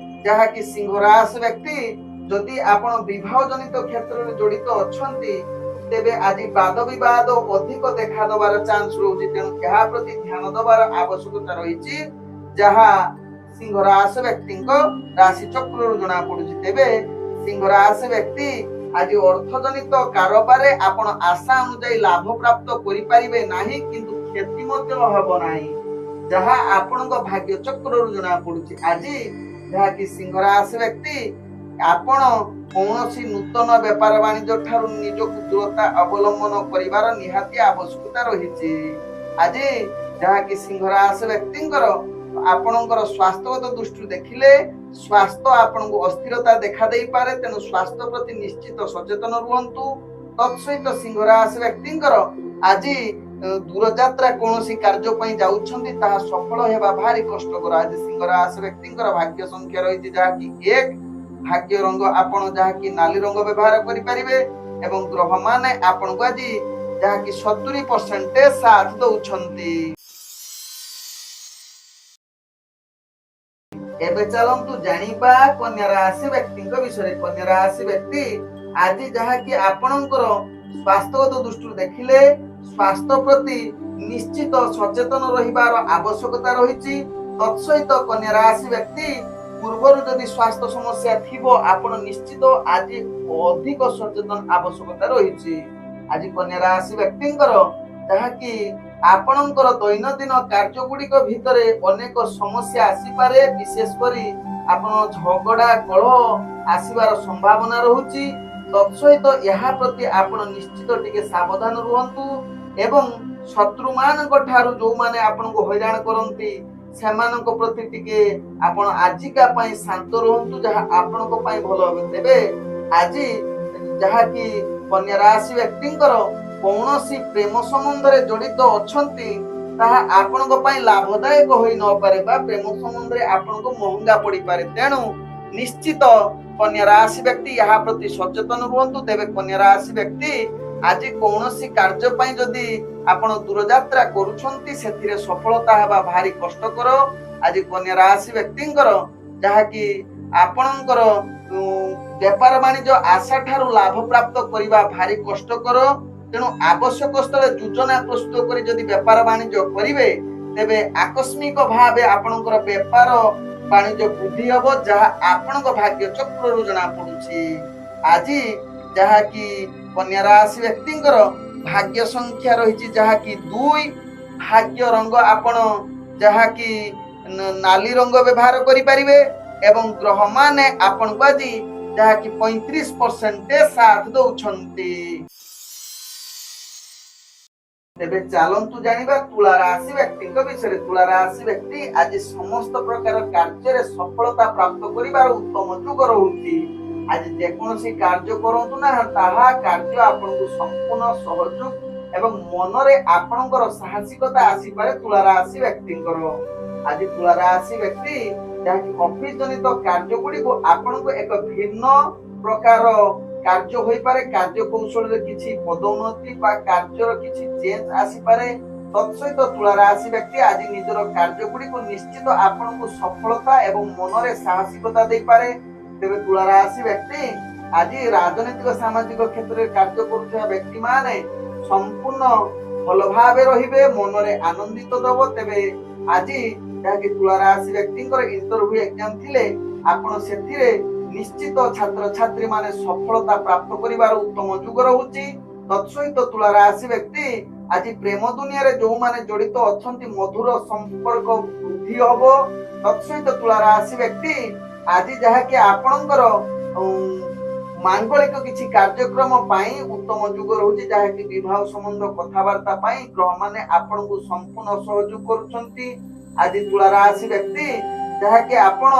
ଯାହାକି ସିଂହ ରାଶି ବ୍ୟକ୍ତି ଯଦି ଆପଣ ବିବାହ ଜନିତ କ୍ଷେତ୍ରରେ ଜଡିତ ଅଛନ୍ତି, ତେବେ ଆଜି ବାଦ ବିବାଦ ଅଧିକ ଦେଖା ଦେବାର ଚାନ୍ସ ରହୁଛି। ତେଣୁ ଏହା ପ୍ରତି ଧ୍ୟାନ ଦେବାର ଆବଶ୍ୟକତା ରହିଛି, ଯାହା ସିଂହ ରାଶି ବ୍ୟକ୍ତିଙ୍କ ରାଶି ଚକ୍ରରୁ ଜଣା ପଡୁଛି। ତେବେ ସିଂହ ରାଶି ବ୍ୟକ୍ତି ଆଜି ଅର୍ଥଜନିତ କାରବାରରେ ଆପଣ ଆଶା ଅନୁଯାୟୀ ଲାଭ ପ୍ରାପ୍ତ କରିପାରିବେ ନାହିଁ, କିନ୍ତୁ କ୍ଷତି ମଧ୍ୟ ହେବ ନାହିଁ, ଯାହା ଆପଣଙ୍କ ଭାଗ୍ୟ ଚକ୍ରରୁ ଜଣା ପଡୁଛି। ଆଜି ଯାହାକି ସିଂହ ରାଶି ବ୍ୟକ୍ତି ଆପଣ କୌଣସି ନୂତନ ବେପାର ବାଣିଜ୍ୟ ଠାରୁ ନିଜକୁ ଦୂରତା ଅବଲମ୍ବନ କରିବାର ନିହାତି ଆବଶ୍ୟକତା ରହିଛି। ଆଜି ଯାହାକି ସିଂହ ରାଶି ବ୍ୟକ୍ତିଙ୍କର ଆପଣଙ୍କର ସ୍ୱାସ୍ଥ୍ୟଗତ ଦୃଷ୍ଟିରୁ ଦେଖିଲେ ସ୍ୱାସ୍ଥ୍ୟ ଆପଣଙ୍କୁ ଅସ୍ଥିରତା ଦେଖା ଦେଇପାରେ। ତେଣୁ ସ୍ୱାସ୍ଥ୍ୟ ପ୍ରତି ନିଶ୍ଚିତ ସଚେତନ ରୁହନ୍ତୁ। ତତ୍ସହିତ ସିଂହ ରାଶି ବ୍ୟକ୍ତିଙ୍କର ଆଜି ଦୂରଯାତ୍ରା କୌଣସି କାର୍ଯ୍ୟ ପାଇଁ ଯାଉଛନ୍ତି, ତାହା ସଫଳ ହେବା ଭାରି କଷ୍ଟକର। ଆଜି ସିଂହ ରାଶି ବ୍ୟକ୍ତିଙ୍କର ଭାଗ୍ୟ ସଂଖ୍ୟା ରହିଛି ଯାହାକି 1। ଭାଗ୍ୟ ରଙ୍ଗ ଆପଣ ଯାହାକି ନାଲି ରଙ୍ଗ ବ୍ୟବହାର କରିପାରିବେ ଏବଂ ଗ୍ରହ ମାନେ ଆପଣଙ୍କୁ ଆଜି ଯାହାକି 70% ସାଥ ଦଉଛନ୍ତି। ଏବେ ଚାଲନ୍ତୁ ଜାଣିବା କନ୍ୟା ରାଶି ବ୍ୟକ୍ତିଙ୍କ ବିଷୟରେ। କନ୍ୟା ରାଶି ବ୍ୟକ୍ତି ଆଜି ଯାହାକି ଆପଣଙ୍କର ସ୍ୱାସ୍ଥ୍ୟଗତ ଦୃଷ୍ଟିରୁ ଦେଖିଲେ ସ୍ୱାସ୍ଥ୍ୟ ପ୍ରତି ନିଶ୍ଚିତ ସଚେତନ ରହିବାର ଆବଶ୍ୟକତା ରହିଛି। ତତ୍ସହିତ କନ୍ୟା ରାଶି ବ୍ୟକ୍ତି ପୂର୍ବରୁ ଯଦି ସ୍ୱାସ୍ଥ୍ୟ ସମସ୍ୟା ଥିବ, ଆପଣ ନିଶ୍ଚିତ ଆଜି ଅଧିକ ସଚେତନ ଆବଶ୍ୟକତା ରହିଛି। ଆଜି କନ୍ୟା ରାଶି ବ୍ୟକ୍ତିଙ୍କର ଯାହାକି ଆପଣଙ୍କର ଦୈନନ୍ଦିନ କାର୍ଯ୍ୟ ଗୁଡିକ ଭିତରେ ଅନେକ ସମସ୍ୟା ଆସିପାରେ। ବିଶେଷ କରି ଆପଣ ଝଗଡା କଳହ ଆସିବାର ସମ୍ଭାବନା ରହୁଛି। ତତ୍ସହିତ ଏହା ପ୍ରତି ଆପଣ ନିଶ୍ଚିତ ଟିକେ ସାବଧାନ ରୁହନ୍ତୁ ଏବଂ ଶତ୍ରୁ ମାନଙ୍କ ଠାରୁ ଯୋଉମାନେ ଆପଣଙ୍କୁ ହଇରାଣ କରନ୍ତି ସେମାନଙ୍କ ପ୍ରତି ଟିକେ ଆପଣ ଆଜିକା ପାଇଁ ଶାନ୍ତ ରୁହନ୍ତୁ, ଯାହା ଆପଣଙ୍କ ପାଇଁ ଭଲ ହେବ। ତେବେ ଆଜି ଯାହାକି କନ୍ୟା ରାଶି ବ୍ୟକ୍ତିଙ୍କର କୌଣସି ପ୍ରେମ ସମ୍ବନ୍ଧରେ ଜଡିତ ଅଛନ୍ତି, ତାହା ଆପଣଙ୍କ ପାଇଁ ଲାଭଦାୟକ ହୋଇ ନପାରେ ବା ପ୍ରେମ ସମ୍ବନ୍ଧରେ ଆପଣଙ୍କୁ ମହଙ୍ଗା ପଡିପାରେ। ତେଣୁ ନିଶ୍ଚିତ କନ୍ୟା ରାଶି ବ୍ୟକ୍ତି ଏହା ପ୍ରତି ସଚେତନ ରୁହନ୍ତୁ। ତେବେ କନ୍ୟା ରାଶି ବ୍ୟକ୍ତି ଆଜି କୌଣସି କାର୍ଯ୍ୟ ପାଇଁ ଯଦି ଆପଣ ଦୂରଯାତ୍ରା କରୁଛନ୍ତି, ସେଥିରେ ସଫଳତା ହେବା ଭାରି କଷ୍ଟକର। ଆଜି କନ୍ୟା ରାଶି ବ୍ୟକ୍ତିଙ୍କର ଯାହାକି ଆପଣଙ୍କର ବେପାର ବାଣିଜ୍ୟ ଆଶା ଠାରୁ ଲାଭ ପ୍ରାପ୍ତ କରିବା ଭାରି କଷ୍ଟକର। ତେଣୁ ଆବଶ୍ୟକ ସ୍ଥଳେ ଯୋଜନା ପ୍ରସ୍ତୁତ କରି ଯଦି ବେପାର ବାଣିଜ୍ୟ କରିବେ, ତେବେ ଆକସ୍ମିକ ଭାବେ ଆପଣଙ୍କର ବେପାର ବାଣିଜ୍ୟ ବୃଦ୍ଧି ହେବ, ଯାହା ଆପଣଙ୍କ ଭାଗ୍ୟ ଚକ୍ରରୁ ଜଣା ପଡୁଛି। ଆଜି ଯାହାକି କନ୍ୟା ରାଶି ବ୍ୟକ୍ତିଙ୍କର ଭାଗ୍ୟ ସଂଖ୍ୟା ରହିଛି ଯାହାକି 2। ଭାଗ୍ୟ ରଙ୍ଗ ଆପଣ ଯାହାକି ନାଲି ରଙ୍ଗ ବ୍ୟବହାର କରିପାରିବେ ଏବଂ ଗ୍ରହ ମାନେ ଆପଣଙ୍କୁ ଆଜି ଯାହାକି 35% ସାଥ ଦଉଛନ୍ତି। ତେବେ ଚାଲନ୍ତୁ ଜାଣିବା ତୁଳା ରାଶି ବ୍ୟକ୍ତିଙ୍କ ବିଷୟରେ। ତୁଳା ରାଶି ବ୍ୟକ୍ତି ଆଜି ସମସ୍ତ ପ୍ରକାର କାର୍ଯ୍ୟରେ ସଫଳତା ପ୍ରାପ୍ତ କରିବାର ଉତ୍ତମ ଯୁଗ ରହୁଛି। ଆଜି ଯେକୌଣସି କାର୍ଯ୍ୟ କରନ୍ତୁ ନା, ତାହା କାର୍ଯ୍ୟ ଆପଣଙ୍କୁ ସମ୍ପୂର୍ଣ୍ଣ ସହଯୋଗ ଏବଂ ମନରେ ଆପଣଙ୍କର ସାହସିକତା ଆସିପାରେ ତୁଳା ରାଶି ବ୍ୟକ୍ତିଙ୍କର। ଆଜି ତୁଳା ରାଶି ବ୍ୟକ୍ତି ଯାହାକି ଅଫିସ ଜନିତ କାର୍ଯ୍ୟ ଗୁଡିକୁ ଆପଣଙ୍କୁ ଏକ ଭିନ୍ନ ପ୍ରକାର କାର୍ଯ୍ୟ ହୋଇପାରେ। କାର୍ଯ୍ୟ କୌଶଳରେ କିଛି ପଦୋନ୍ନତି ବା କାର୍ଯ୍ୟର କିଛି ଚେଞ୍ଜ ଆସିପାରେ। ତତ୍ସହିତ ତୁଳା ରାଶି ବ୍ୟକ୍ତି ଆଜି ନିଜର କାର୍ଯ୍ୟ ଗୁଡିକୁ ନିଶ୍ଚିତ ଆପଣଙ୍କୁ ସଫଳତା ଏବଂ ମନରେ ସାହସିକତା ଦେଇପାରେ। ତେବେ ତୁଳା ରାଶି ବ୍ୟକ୍ତି ଆଜି ରାଜନୈତିକ ସାମାଜିକ କ୍ଷେତ୍ରରେ କାର୍ଯ୍ୟ କରୁଥିବା ବ୍ୟକ୍ତି ମାନେ ସମ୍ପୂର୍ଣ୍ଣ ଭଲ ଭାବେ ରହିବେ, ମନରେ ଆନନ୍ଦିତ ଦେବ। ତେବେ ଆଜି ଯାହାକି ତୁଳା ରାଶି ବ୍ୟକ୍ତିଙ୍କର ଇଣ୍ଟରଭ୍ୟୁ ଏକ୍ଜାମ ଥିଲେ, ଆପଣ ସେଥିରେ ନିଶ୍ଚିତ ଛାତ୍ରଛାତ୍ରୀ ମାନେ ସଫଳତା ପ୍ରାପ୍ତ କରିବାର ଉତ୍ତମ ଯୁଗ ରହୁଛି। ତତ୍ସହିତ ତୁଳା ରାଶି ବ୍ୟକ୍ତି ଆଜି ପ୍ରେମ ଦୁନିଆରେ ଯୋଉମାନେ ଜଡିତ ଅଛନ୍ତି ମଧୁର ସମ୍ପର୍କ ବୃଦ୍ଧି ହବ। ତତ୍ସହିତ ତୁଳା ରାଶି ବ୍ୟକ୍ତି ଆଜି ଯାହାକି ଆପଣଙ୍କର ମାଙ୍ଗଳିକ କିଛି କାର୍ଯ୍ୟକ୍ରମ ପାଇଁ ଉତ୍ତମ ଯୁଗ ରହୁଛି, ଯାହାକି ବିବାହ ସମ୍ବନ୍ଧ କଥାବାର୍ତ୍ତା ପାଇଁ ଗ୍ରହମାନେ ଆପଣଙ୍କୁ ସମ୍ପୂର୍ଣ୍ଣ ସହଯୋଗ କରୁଛନ୍ତି। ଆଜି ତୁଳା ରାଶି ବ୍ୟକ୍ତି ଯାହାକି ଆପଣ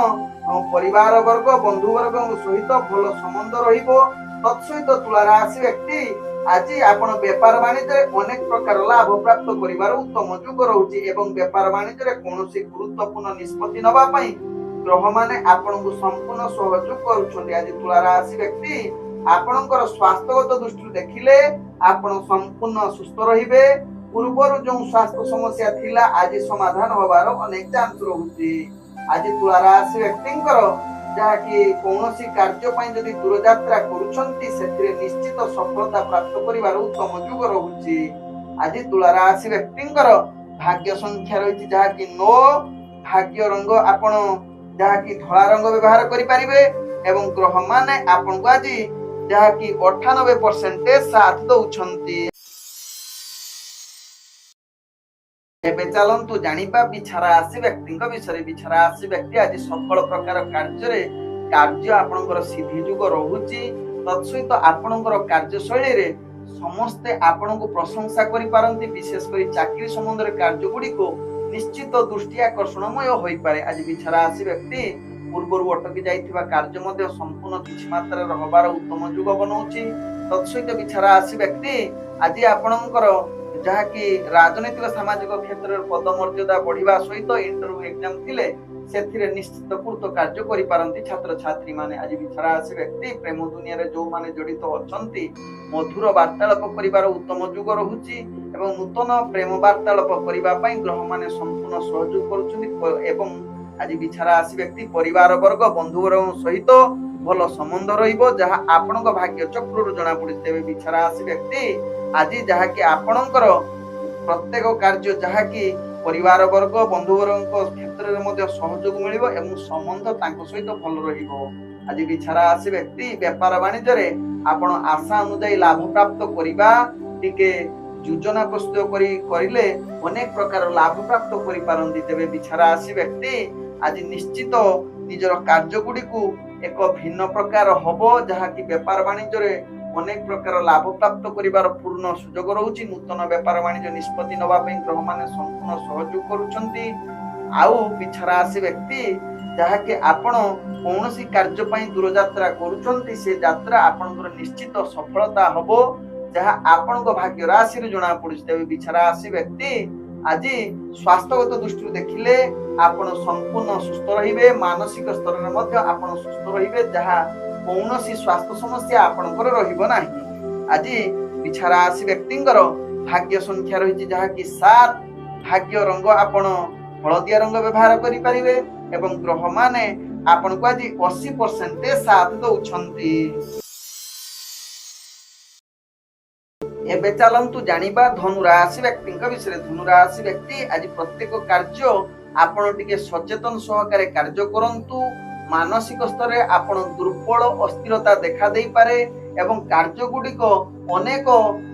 ପରିବାର ବର୍ଗ ବନ୍ଧୁ ବର୍ଗଙ୍କ ସହିତ ଭଲ ସମ୍ବନ୍ଧ ରହିବ। ତତ୍ସହିତ ତୁଳା ରାଶି ବ୍ୟକ୍ତି ଆଜି ଆପଣ ବେପାର ବାଣିଜ୍ୟରେ ଅନେକ ପ୍ରକାର ଲାଭ ପ୍ରାପ୍ତ କରିବାର ଉତ୍ତମ ଯୁଗ ରହୁଛି ଏବଂ ବେପାର ବାଣିଜ୍ୟରେ କୌଣସି ଗୁରୁତ୍ୱପୂର୍ଣ୍ଣ ନିଷ୍ପତ୍ତି ନେବା ପାଇଁ ଗ୍ରହମାନେ ଆପଣଙ୍କୁ ସମ୍ପୂର୍ଣ୍ଣ ସହଯୋଗ କରୁଛନ୍ତି। ଆଜି ତୁଳା ରାଶି ବ୍ୟକ୍ତି ଆପଣଙ୍କର ସ୍ୱାସ୍ଥ୍ୟଗତ ଦୃଷ୍ଟିରୁ ଦେଖିଲେ ଆପଣ ସମ୍ପୂର୍ଣ୍ଣ ସୁସ୍ଥ ରହିବେ। ପୂର୍ବରୁ ଯେଉଁ ସ୍ୱାସ୍ଥ୍ୟ ସମସ୍ୟା ଥିଲା ଆଜି ସମାଧାନ ହବାର ଅନେକ ଚାନ୍ସ ରହୁଛି। ଆଜି ତୁଳା ରାଶି ବ୍ୟକ୍ତିଙ୍କର ଯାହାକି କୌଣସି କାର୍ଯ୍ୟ ପାଇଁ ଯଦି ଦୂରଯାତ୍ରା କରୁଛନ୍ତି ସେଥିରେ ନିଶ୍ଚିତ ସଫଳତା ପ୍ରାପ୍ତ କରିବାର ଉତ୍ତମ ଯୁଗ ରହୁଛି। ଆଜି ତୁଳା ରାଶି ବ୍ୟକ୍ତିଙ୍କର ଭାଗ୍ୟ ସଂଖ୍ୟା ରହିଛି ଯାହାକି 9। ଭାଗ୍ୟ ରଙ୍ଗ ଆପଣ ଯାହାକି ଧଳା ରଙ୍ଗ ବ୍ୟବହାର କରିପାରିବେ ଏବଂ ଗ୍ରହମାନେ ଆପଣଙ୍କୁ ଆଜି ଯାହାକି 98% ସାଥ ଦଉଛନ୍ତି। ଏବେ ଚାଲନ୍ତୁ ଜାଣିବା ବିଛା ରାଶି ବ୍ୟକ୍ତିଙ୍କ ବିଷୟରେ। ବିଛା ରାଶି ବ୍ୟକ୍ତି ଆଜି ସକଳ ପ୍ରକାର କାର୍ଯ୍ୟ ଆପଣଙ୍କର ସିଦ୍ଧି ଯୁଗ ରହୁଛି। ତତ୍ସହିତ ଆପଣଙ୍କର କାର୍ଯ୍ୟଶୈଳୀରେ ସମସ୍ତେ ଆପଣଙ୍କୁ ପ୍ରଶଂସା କରିପାରନ୍ତି। ବିଶେଷ କରି ଚାକିରି ସମ୍ବନ୍ଧରେ କାର୍ଯ୍ୟ ଗୁଡ଼ିକୁ ନିଶ୍ଚିତ ଦୃଷ୍ଟି ଆକର୍ଷଣମୟ ହୋଇପାରେ। ଆଜି ବିଛା ରାଶି ବ୍ୟକ୍ତି ପୂର୍ବରୁ ଅଟକି ଯାଇଥିବା କାର୍ଯ୍ୟ ମଧ୍ୟ ସମ୍ପୂର୍ଣ୍ଣ କିଛି ମାତ୍ରାରେ ହବାର ଉତ୍ତମ ଯୁଗ ବନଉଛି। ତତ୍ସହିତ ବିଛା ରାଶି ବ୍ୟକ୍ତି ଆଜି ଆପଣଙ୍କର ଯାହାକି ରାଜନୈତିକ ସାମାଜିକ କ୍ଷେତ୍ରରେ ପଦମର୍ଯ୍ୟାଦା ବଢିବା ସହିତ ଇଣ୍ଟରଭ୍ୟୁ ଏକ୍ଜାମ ଥିଲେ ସେଥିରେ ନିଶ୍ଚିତ କୃତ କାର୍ଯ୍ୟ କରିପାରନ୍ତି ଛାତ୍ରଛାତ୍ରୀ ମାନେ। ଆଜି ବିଛା ରାଶି ବ୍ୟକ୍ତି ପ୍ରେମ ଦୁନିଆରେ ଯୋଉମାନେ ଜଡିତ ଅଛନ୍ତି ମଧୁର ବାର୍ତ୍ତାଳାପ କରିବାର ଉତ୍ତମ ଯୁଗ ରହୁଛି ଏବଂ ନୂତନ ପ୍ରେମ ବାର୍ତ୍ତାଳାପ କରିବା ପାଇଁ ଗ୍ରହମାନେ ସମ୍ପୂର୍ଣ୍ଣ ସହଯୋଗ କରୁଛନ୍ତି ଏବଂ ଆଜି ବିଛା ରାଶି ବ୍ୟକ୍ତି ପରିବାର ବର୍ଗ ବନ୍ଧୁ ବର୍ଗଙ୍କ ସହିତ ଭଲ ସମ୍ବନ୍ଧ ରହିବ, ଯାହା ଆପଣଙ୍କ ଭାଗ୍ୟ ଚକ୍ରରୁ ଜଣା ପଡୁଛି। ତେବେ ବିଛା ରାଶି ବ୍ୟକ୍ତି ଆଜି ଯାହାକି ଆପଣଙ୍କର ପ୍ରତ୍ୟେକ କାର୍ଯ୍ୟ ଯାହାକି ପରିବାର ବର୍ଗ ବନ୍ଧୁ ବର୍ଗଙ୍କ କ୍ଷେତ୍ରରେ ମଧ୍ୟ ସହଯୋଗ ମିଳିବ ଏବଂ ସମ୍ବନ୍ଧ ତାଙ୍କ ସହିତ ଭଲ ରହିବ। ଆଜି ବିଛା ରାଶି ବ୍ୟକ୍ତି ବେପାର ବାଣିଜ୍ୟରେ ଆପଣ ଆଶା ଅନୁଯାୟୀ ଲାଭ ପ୍ରାପ୍ତ କରିବା ଟିକେ ଯୋଜନା ପ୍ରସ୍ତୁତ କରିଲେ ଅନେକ ପ୍ରକାର ଲାଭ ପ୍ରାପ୍ତ କରିପାରନ୍ତି। ତେବେ ବିଛା ରାଶି ବ୍ୟକ୍ତି ଆଜି ନିଶ୍ଚିତ ନିଜର କାର୍ଯ୍ୟ ଗୁଡ଼ିକୁ ଏକ ଭିନ୍ନ ପ୍ରକାର ହବ, ଯାହାକି ବେପାର ବାଣିଜ୍ୟରେ ଅନେକ ପ୍ରକାର ଲାଭ ପ୍ରାପ୍ତ କରିବାର ପୂର୍ଣ୍ଣ ସୁଯୋଗ ରହୁଛି। ନୂତନ ବେପାର ବାଣିଜ୍ୟ ନିଷ୍ପତ୍ତି ନେବା ପାଇଁ ଗ୍ରହମାନେ ସମ୍ପୂର୍ଣ୍ଣ ସହଯୋଗ କରୁଛନ୍ତି। ଆଉ ବିଛା ରାଶି ବ୍ୟକ୍ତି ଯାହାକି ଆପଣ କୌଣସି କାର୍ଯ୍ୟ ପାଇଁ ଦୂରଯାତ୍ରା କରୁଛନ୍ତି ସେ ଯାତ୍ରା ଆପଣଙ୍କର ନିଶ୍ଚିତ ସଫଳତା ହବ, ଯାହା ଆପଣଙ୍କ ଭାଗ୍ୟ ରାଶିରୁ ଜଣା ପଡୁଛି। ତେବେ ବିଛା ରାଶି ବ୍ୟକ୍ତି ଆଜି ସ୍ୱାସ୍ଥ୍ୟଗତ ଦୃଷ୍ଟିରୁ ଦେଖିଲେ ଆପଣ ସମ୍ପୂର୍ଣ୍ଣ ସୁସ୍ଥ ରହିବେ। ମାନସିକ ସ୍ତରରେ ମଧ୍ୟ ଆପଣ ସୁସ୍ଥ ରହିବେ, ଯାହା କୌଣସି ସ୍ୱାସ୍ଥ୍ୟ ସମସ୍ୟା ଆପଣଙ୍କର ରହିବ ନାହିଁ। ଆଜି ବିଛା ରାଶି ବ୍ୟକ୍ତିଙ୍କର ଭାଗ୍ୟ ସଂଖ୍ୟା ରହିଛି ଯାହାକି 7। ଭାଗ୍ୟ ରଙ୍ଗ ଆପଣ ହଳଦିଆ ରଙ୍ଗ ବ୍ୟବହାର କରିପାରିବେ ଏବଂ ଗ୍ରହମାନେ ଆପଣଙ୍କୁ ଆଜି 80% ସାଥ ଦଉଛନ୍ତି। ଏବେ ଚାଲନ୍ତୁ ଜାଣିବା ଧନୁ ରାଶି ବ୍ୟକ୍ତିଙ୍କ ବିଷୟରେ। ଧନୁ ରାଶି ବ୍ୟକ୍ତି ଆଜି ପ୍ରତ୍ୟେକ କାର୍ଯ୍ୟ ଆପଣ ଟିକେ ସଚେତନ ସହକାରେ କାର୍ଯ୍ୟ କରନ୍ତୁ। ମାନସିକ ସ୍ତରରେ ଆପଣ ଦୁର୍ବଳ ଅସ୍ଥିରତା ଦେଖା ଦେଇପାରେ ଏବଂ କାର୍ଯ୍ୟ ଗୁଡିକ ଅନେକ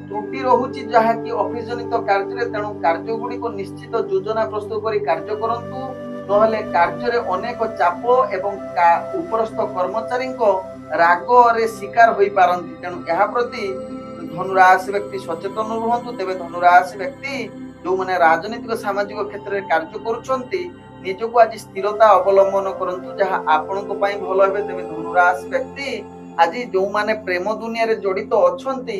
ତ୍ରୁଟି ରହୁଛି ଯାହାକି ଅଫିସ ଜନିତ କାର୍ଯ୍ୟରେ, ତେଣୁ କାର୍ଯ୍ୟ ଗୁଡିକ ନିଶ୍ଚିତ ଯୋଜନା ପ୍ରସ୍ତୁତ କରି କାର୍ଯ୍ୟ କରନ୍ତୁ, ନହେଲେ କାର୍ଯ୍ୟରେ ଅନେକ ଚାପ ଏବଂ ଉପରସ୍ଥ କର୍ମଚାରୀଙ୍କ ରାଗରେ ଶିକାର ହୋଇପାରନ୍ତି। ତେଣୁ ଏହା ପ୍ରତି ଧନୁ ରାଶି ବ୍ୟକ୍ତି ସଚେତନ ରୁହନ୍ତୁ। ତେବେ ଧନୁ ରାଶି ବ୍ୟକ୍ତି ଯୋଉମାନେ ରାଜନୈତିକ ସାମାଜିକ କ୍ଷେତ୍ରରେ କାର୍ଯ୍ୟ କରୁଛନ୍ତି ନିଜକୁ ଆଜି ସ୍ଥିରତା ଅବଲମ୍ବନ କରନ୍ତୁ, ଯାହା ଆପଣଙ୍କ ପାଇଁ ଭଲ ହେବେ। ତେବେ ଧନୁ ରାଶି ବ୍ୟକ୍ତି ଆଜି ଯୋଉମାନେ ପ୍ରେମ ଦୁନିଆରେ ଜଡିତ ଅଛନ୍ତି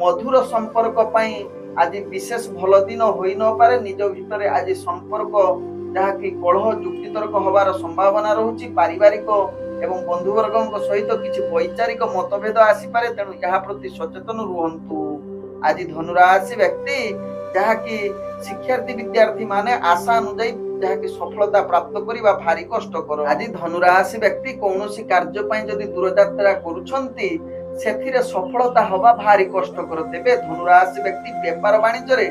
ମଧୁର ସମ୍ପର୍କ ପାଇଁ ଆଜି ବିଶେଷ ଭଲ ଦିନ ହୋଇନପାରେ। ନିଜ ଭିତରେ ଆଜି ସମ୍ପର୍କ ଯାହାକି କଳହ ଯୁକ୍ତିତର୍କ ହବାର ସମ୍ଭାବନା ରହୁଛି। ପାରିବାରିକ ଏବଂ ବନ୍ଧୁବର୍ଗଙ୍କ ସହିତ କିଛି ବୈଚାରିକ ମତଭେଦ ଆସିପାରେ, ତେଣୁ ଏହା ପ୍ରତି ସଚେତନ ରୁହନ୍ତୁ। ଆଜି ଧନୁ ରାଶି ବ୍ୟକ୍ତି ଯାହାକି ଶିକ୍ଷାର୍ଥୀ ବିଦ୍ୟାର୍ଥୀ ମାନେ ଆଶା ଅନୁଯାୟୀ ଯାହାକି ସଫଳତା ପ୍ରାପ୍ତ କରିବା ଭାରି କଷ୍ଟକର। ଆଜି ଧନୁ ରାଶି ବ୍ୟକ୍ତି କୌଣସି କାର୍ଯ୍ୟ ପାଇଁ ଯଦି ଦୂରଯାତ୍ରା କରୁଛନ୍ତି ସେଥିରେ ସଫଳତା ହବା ଭାରି କଷ୍ଟକର। ତେବେ ଧନୁ ରାଶି ବ୍ୟକ୍ତି ବେପାର ବାଣିଜ୍ୟରେ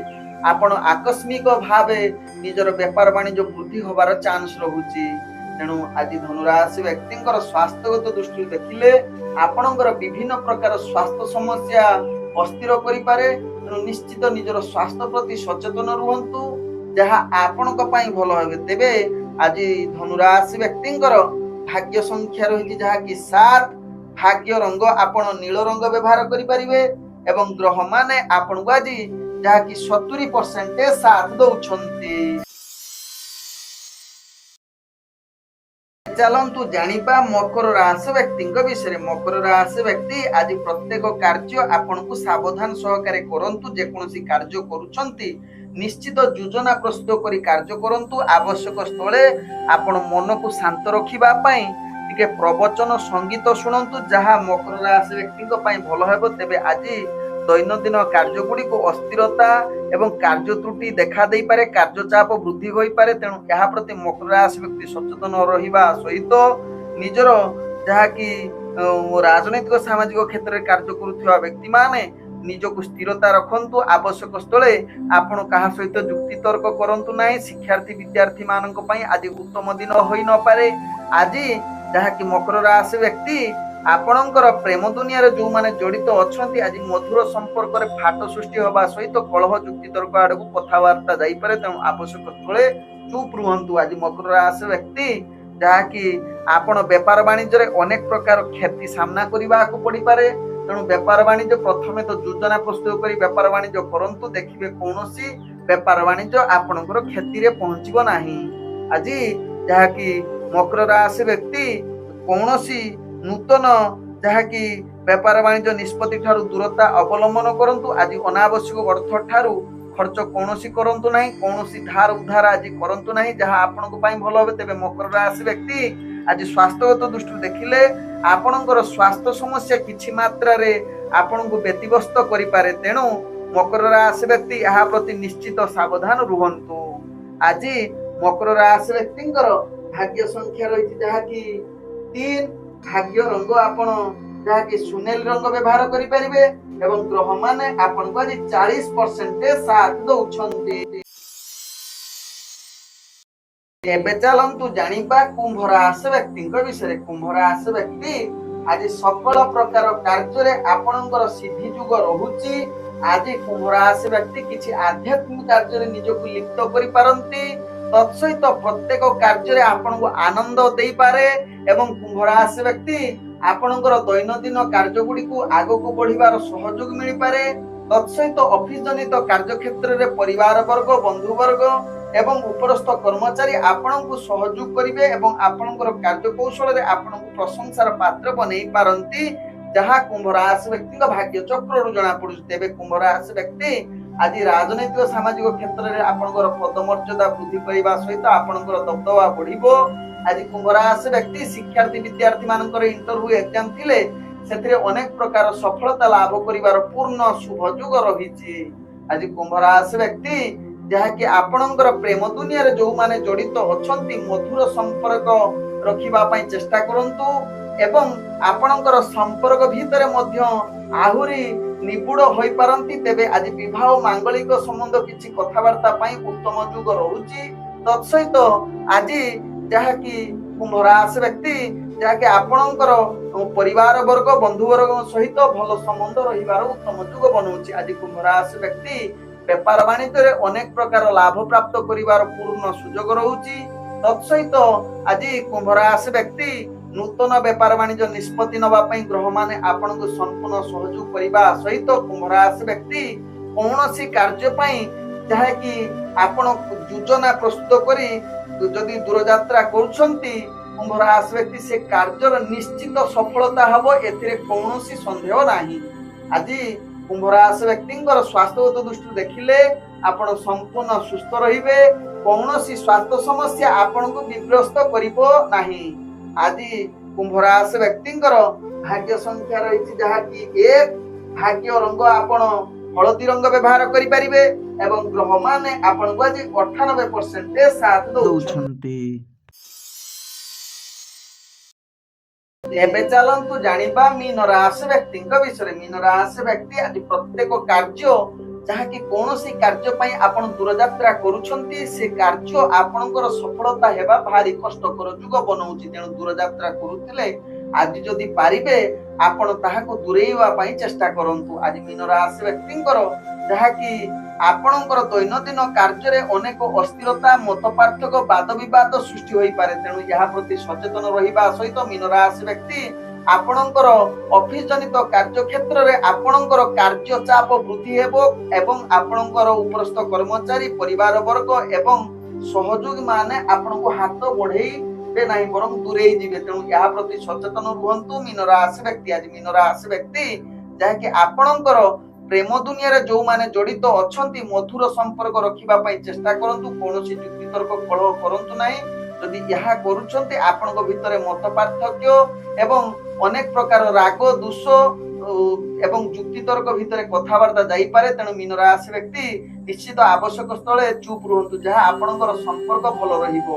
ଆପଣ ଆକସ୍ମିକ ଭାବେ ନିଜର ବେପାର ବାଣିଜ୍ୟ ବୃଦ୍ଧି ହବାର ଚାନ୍ସ ରହୁଛି। तेणु आज धनुराशि व्यक्ति स्वास्थ्यगत दृष्टि देखिले आपणकर विभिन्न प्रकार स्वास्थ्य समस्या अस्थिर करिपारे। तेणु निश्चित निजर स्वास्थ्य प्रति सचेतन रुहंतु जहाँ आपणक पई भलो हेबे। तेबे आज धनुराशि व्यक्ति भाग्य संख्या रही जहाँ कि 7, भाग्य रंग आपण नील रंग व्यवहार करि परिबे एवं ग्रह माने आपन को आज जहाँ कि 70% साथ दउछंती। चलंतु जानिबा मकर राशि व्यक्ति विषय। मकर राशि व्यक्ति आज प्रत्येक कार्य आपन को सावधान सहकारे करंतु। जेकोसी कार्य करूछंती निश्चित योजना प्रस्तुत करी कार्य करंतु। आवश्यक स्थले आपन मन को शांत रखिबा पई टिके प्रवचन संगीत शुणंतु जहाँ मकर राशि व्यक्ति पई भलो हेबो। तेबे आज दैनंदिन कार्य गुड़ी को अस्थिरता एवं कार्य त्रुटि देखा दे पारे, कार्य चाप वृद्धि होई पारे। तेणु यहाँ प्रति मकर राशि व्यक्ति सचेतन रहिबा सहित निजर जहाँ कि राजनैतिक सामाजिक क्षेत्र में कार्य करुवा व्यक्ति माने निजको स्थिरता रखंतु। आवश्यक स्थले आपण कहा सहित जुक्ति तर्क करंतु नाही। शिक्षार्थी विद्यार्थी मानक पई आज उत्तम दिन होई न पारे। आज जहाँ कि मकर राशि व्यक्ति आपणकर प्रेम दुनिया रे जो माने जड़ित अछंती आज मधुर संपर्क रे फाट सृष्टि होबा सहित कलह जुक्ति तर्क आड़ को कथावार्ता जाई पारे। तेणु आवश्यक स्थले चुप रुहंतु। आज मकर राशि व्यक्ति जहाँ कि आपण व्यापार वाणिज्य रे अनेक प्रकार क्षति सामना करबा को पड़ी पारे। तेणु व्यापार वाणिज्य प्रथमे तो योजना प्रस्तुत करी व्यापार वाणिज्य करंतु। देखिबे कौनसी व्यापार वाणिज्य आपणकर क्षति रे पहुंचबो नाही। आज जहाँ कि मकर राशि व्यक्ति कौनसी नूतन जहाँ कि व्यापार वाणिज्य निष्पत्ति ठारू दूरता अवलंबन करंतु। आज अनावश्यक अर्थ ठारू खर्च कौनसी करंतु नाही। कौनसी धार उधार आज करंतु नाही जहाँ आपणक पई भलो होबे। तेबे मकर राशि व्यक्ति आज स्वास्थ्यगत दृष्टि देखिले आपणकर स्वास्थ्य समस्या किछि मात्रा रे आपणको व्यतिव्यस्त करि पारे। तेणु मकर राशि व्यक्ति यहाँ प्रति निश्चित सावधान रुहंतु। आज मकर राशि व्यक्तिंकर भाग्य संख्या रही जहाँ कि 3, भाग्य रंग आपण जहाँ कि सुनेली रंग व्यवहार करि परिबे एवं ग्रह माने आपण को आज 40% साथ दउछंती। एबे चलंतु जानिबा कुंभ राशि व्यक्ति विषय। कुंभ राशि व्यक्ति आज सकल प्रकार कार्य रे आपणकर सिद्धि जुग रहुची। आज कुंभ राशि व्यक्ति किछि आध्यात्मिक कार्य रे निजको लिप्त करि पारंती। तत्सहित प्रत्येक कार्य रे आपण को आनंद देई पारे एवं कुंभ राशि व्यक्ति आपणकर दैनंदिन कार्य गुडी को आगो को बढ़िबार सहयोग मिलि पारे। तत्सहित ऑफिस जनित कार्य क्षेत्र रे परिवार वर्ग, बंधु वर्ग एवं उपरस्थ कर्मचारी आपण को सहयोग करिवे एवं आपणकर कार्य कौशल रे आपण को प्रशंसार पात्र बनै पारंती जहाँ कुंभ राशि व्यक्ति भाग्य चक्र जना पड़ुछि। तेबे कुंभ राशि व्यक्ति आज राजनैतिक सामाजिक क्षेत्र में आपणकर पदमर्यादा वृद्धि करबा सहित आपणकर दबदबा बढ़िबो। आज कुंभ राशि व्यक्ति शिक्षार्थी विद्यार्थी मानकर इंटरव्यू एग्जाम थिले सेथिरे अनेक प्रकार सफलता लाभ करिवार पूर्ण शुभ योग रहिछि। आज कुंभ राशि व्यक्ति जहाँ कि आपणकर प्रेम दुनिया रे जो माने जड़ित अछंती मधुर संपर्क रखिबा पई चेष्टा करंतु एवं आपणकर संपर्क भितरे मध्य आहुरी निपुण होई पारंती। तेबे आज विवाह मांगलिक संबंध किछि कथावार्ता पई उत्तम युग रहुची। तत्सहित आज जहाँ कि कुंभ राशि व्यक्ति जहाँ कि आपणकर परिवार वर्ग, बंधु वर्ग सहित भल संबंध रहिबार उत्तम युग बनउची। आज कुंभ राशि व्यक्ति व्यापार वाणिज्य रे अनेक प्रकार लाभ प्राप्त करिवार पूर्ण सुयोग रहुची। तत्सहित आज कुंभ राशि व्यक्ति नूतन व्यापार वाणिज्य निष्पत्ति नवा पई ग्रह माने आपण को संपूर्ण सहयोग करिबा सहित कुंभ राशि व्यक्ति कौनसी कार्य पई जहाँ कि आपण योजना प्रस्तुत करी जदि दूरयात्रा करूछंती कुंभ राशि व्यक्ति से कार्यर निश्चित सफलता हबो एथिरे कौनसी संदेह नाही। आज कुंभ राशि व्यक्तिंकर स्वास्थ्यगत दृष्टि देखिले आपण संपूर्ण सुस्थ रहिबे। कौनसी स्वास्थ्य समस्या आपण को विग्रस्त करिबो नाही। आज कुंभ राशि व्यक्तिंकर भाग्य संख्या रही जहाँ कि 1, भाग्य रंग आपण हलदी रंग व्यवहार करि परिबे एवं ग्रह माने आपण को आज 98% साथ दउछंती। एबे चलंतु जानिबा मीन राशि व्यक्ति विषय। मीन राशि व्यक्ति आज प्रत्येक कार्य ଯାହାକି କୌଣସି କାର୍ଯ୍ୟ ପାଇଁ ଆପଣ ଦୂରଯାତ୍ରା କରୁଛନ୍ତି ସେ କାର୍ଯ୍ୟ ଆପଣଙ୍କର ସଫଳତା ହେବା ଭାରି କଷ୍ଟକର ଯୁଗ ବନଉଛି। ତେଣୁ ଦୂରଯାତ୍ରା କରୁଥିଲେ ଆଜି ଯଦି ପାରିବେ ଆପଣ ତାହାକୁ ଦୂରେଇବା ପାଇଁ ଚେଷ୍ଟା କରନ୍ତୁ। ଆଜି ମୀନ ରାଶି ବ୍ୟକ୍ତିଙ୍କର ଯାହାକି ଆପଣଙ୍କର ଦୈନନ୍ଦିନ କାର୍ଯ୍ୟରେ ଅନେକ ଅସ୍ଥିରତା, ମତ ପାର୍ଥକ୍ୟ, ବାଦ ବିବାଦ ସୃଷ୍ଟି ହୋଇପାରେ। ତେଣୁ ଏହା ପ୍ରତି ସଚେତନ ରହିବା ସହିତ ମୀନ ରାଶି ବ୍ୟକ୍ତି ଆପଣଙ୍କର ଅଫିସ ଜନିତ କାର୍ଯ୍ୟ କ୍ଷେତ୍ରରେ ଆପଣଙ୍କର କାର୍ଯ୍ୟ ଚାପ ବୃଦ୍ଧି ହେବ ଏବଂ ଆପଣଙ୍କର ଉପରସ୍ଥ କର୍ମଚାରୀ, ପରିବାର ବର୍ଗ ଏବଂ ସହଯୋଗୀ ମାନେ ଆପଣଙ୍କୁ ହାତ ବଢେଇବେ ନାହିଁ, ବରଂ ଦୂରେଇ ଯିବେ। ତେଣୁ ଏହା ପ୍ରତି ସଚେତନ ରୁହନ୍ତୁ ମୀନ ରାଶି ବ୍ୟକ୍ତି। ଆଜି ମୀନ ରାଶି ବ୍ୟକ୍ତି ଯାହାକି ଆପଣଙ୍କର ପ୍ରେମ ଦୁନିଆରେ ଯୋଉମାନେ ଜଡିତ ଅଛନ୍ତି ମଧୁର ସମ୍ପର୍କ ରଖିବା ପାଇଁ ଚେଷ୍ଟା କରନ୍ତୁ। କୌଣସି ଯୁକ୍ତି ତର୍କ କଳହ କରନ୍ତୁ ନାହିଁ। ଯଦି ଏହା କରୁଛନ୍ତି ଆପଣଙ୍କ ଭିତରେ ମତ ପାର୍ଥକ୍ୟ ଏବଂ ଅନେକ ପ୍ରକାର ରାଗ, ଦୋଷ ଏବଂ ଯୁକ୍ତି ତର୍କ ଭିତରେ କଥାବାର୍ତ୍ତା ଯାଇପାରେ। ତେଣୁ ମୀନ ରାଶି ବ୍ୟକ୍ତି ନିଶ୍ଚିତ ଆବଶ୍ୟକ ସ୍ଥଳେ ଚୁପ୍ ରୁହନ୍ତୁ, ଯାହା ଆପଣଙ୍କର ସମ୍ପର୍କ ଭଲ ରହିବ।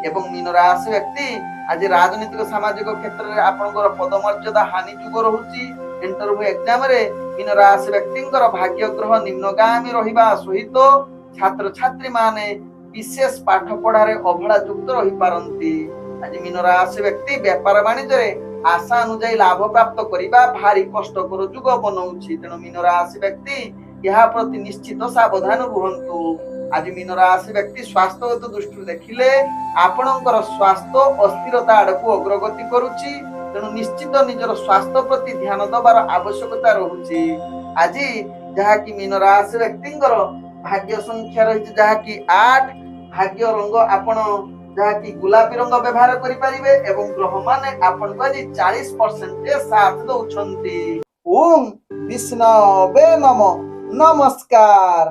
ଏବଂ ମୀନ ରାଶି ବ୍ୟକ୍ତି ଆଜି ରାଜନୈତିକ ସାମାଜିକ କ୍ଷେତ୍ରରେ ଆପଣଙ୍କର ପଦମର୍ଯ୍ୟାଦା ହାନି ଯୁଗ ରହୁଛି। ଇଣ୍ଟରଭ୍ୟୁ ଏକ୍ଜାମରେ ମୀନ ରାଶି ବ୍ୟକ୍ତିଙ୍କର ଭାଗ୍ୟ ଗ୍ରହ ନିମ୍ନଗାମୀ ରହିବା ସହିତ ଛାତ୍ରଛାତ୍ରୀ ମାନେ ବିଶେଷ ପାଠ ପଢାରେ ଅବହେଳା ଯୁକ୍ତ ରହିପାରନ୍ତି। ଆଜି ମୀନ ରାଶି ବ୍ୟକ୍ତି ବେପାର ବାଣିଜ୍ୟରେ ଆଶା ଅନୁଯାୟୀ ଲାଭ ପ୍ରାପ୍ତ କରିବା ଭାରି କଷ୍ଟକର ଯୁଗ ବନଉଛି। ତେଣୁ ମୀନ ରାଶି ବ୍ୟକ୍ତି ଏହା ପ୍ରତି ନିଶ୍ଚିତ ସାବଧାନ ରୁହନ୍ତୁ। ଆଜି ମୀନ ରାଶି ବ୍ୟକ୍ତି ସ୍ୱାସ୍ଥ୍ୟଗତ ଦୃଷ୍ଟିରୁ ଦେଖିଲେ ଆପଣଙ୍କର ସ୍ୱାସ୍ଥ୍ୟ ଅସ୍ଥିରତା ଆଡକୁ ଅଗ୍ରଗତି କରୁଛି। ତେଣୁ ନିଶ୍ଚିତ ନିଜର ସ୍ୱାସ୍ଥ୍ୟ ପ୍ରତି ଧ୍ୟାନ ଦେବାର ଆବଶ୍ୟକତା ରହୁଛି। ଆଜି ଯାହାକି ମୀନ ରାଶି ବ୍ୟକ୍ତିଙ୍କର ଭାଗ୍ୟ ସଂଖ୍ୟା ରହିଛି ଯାହାକି 8, ଭାଗ୍ୟ ରଙ୍ଗ ଆପଣ ଯାହାକି ଗୋଲାପୀ ରଙ୍ଗ ବ୍ୟବହାର କରିପାରିବେ ଏବଂ ଗ୍ରହ ମାନେ ଆପଣଙ୍କୁ ଆଜି 40% ସାଥ ଦଉଛନ୍ତି। ଓಂ ବିଷ୍ଣବେ ନମଃ। ନମସ୍କାର।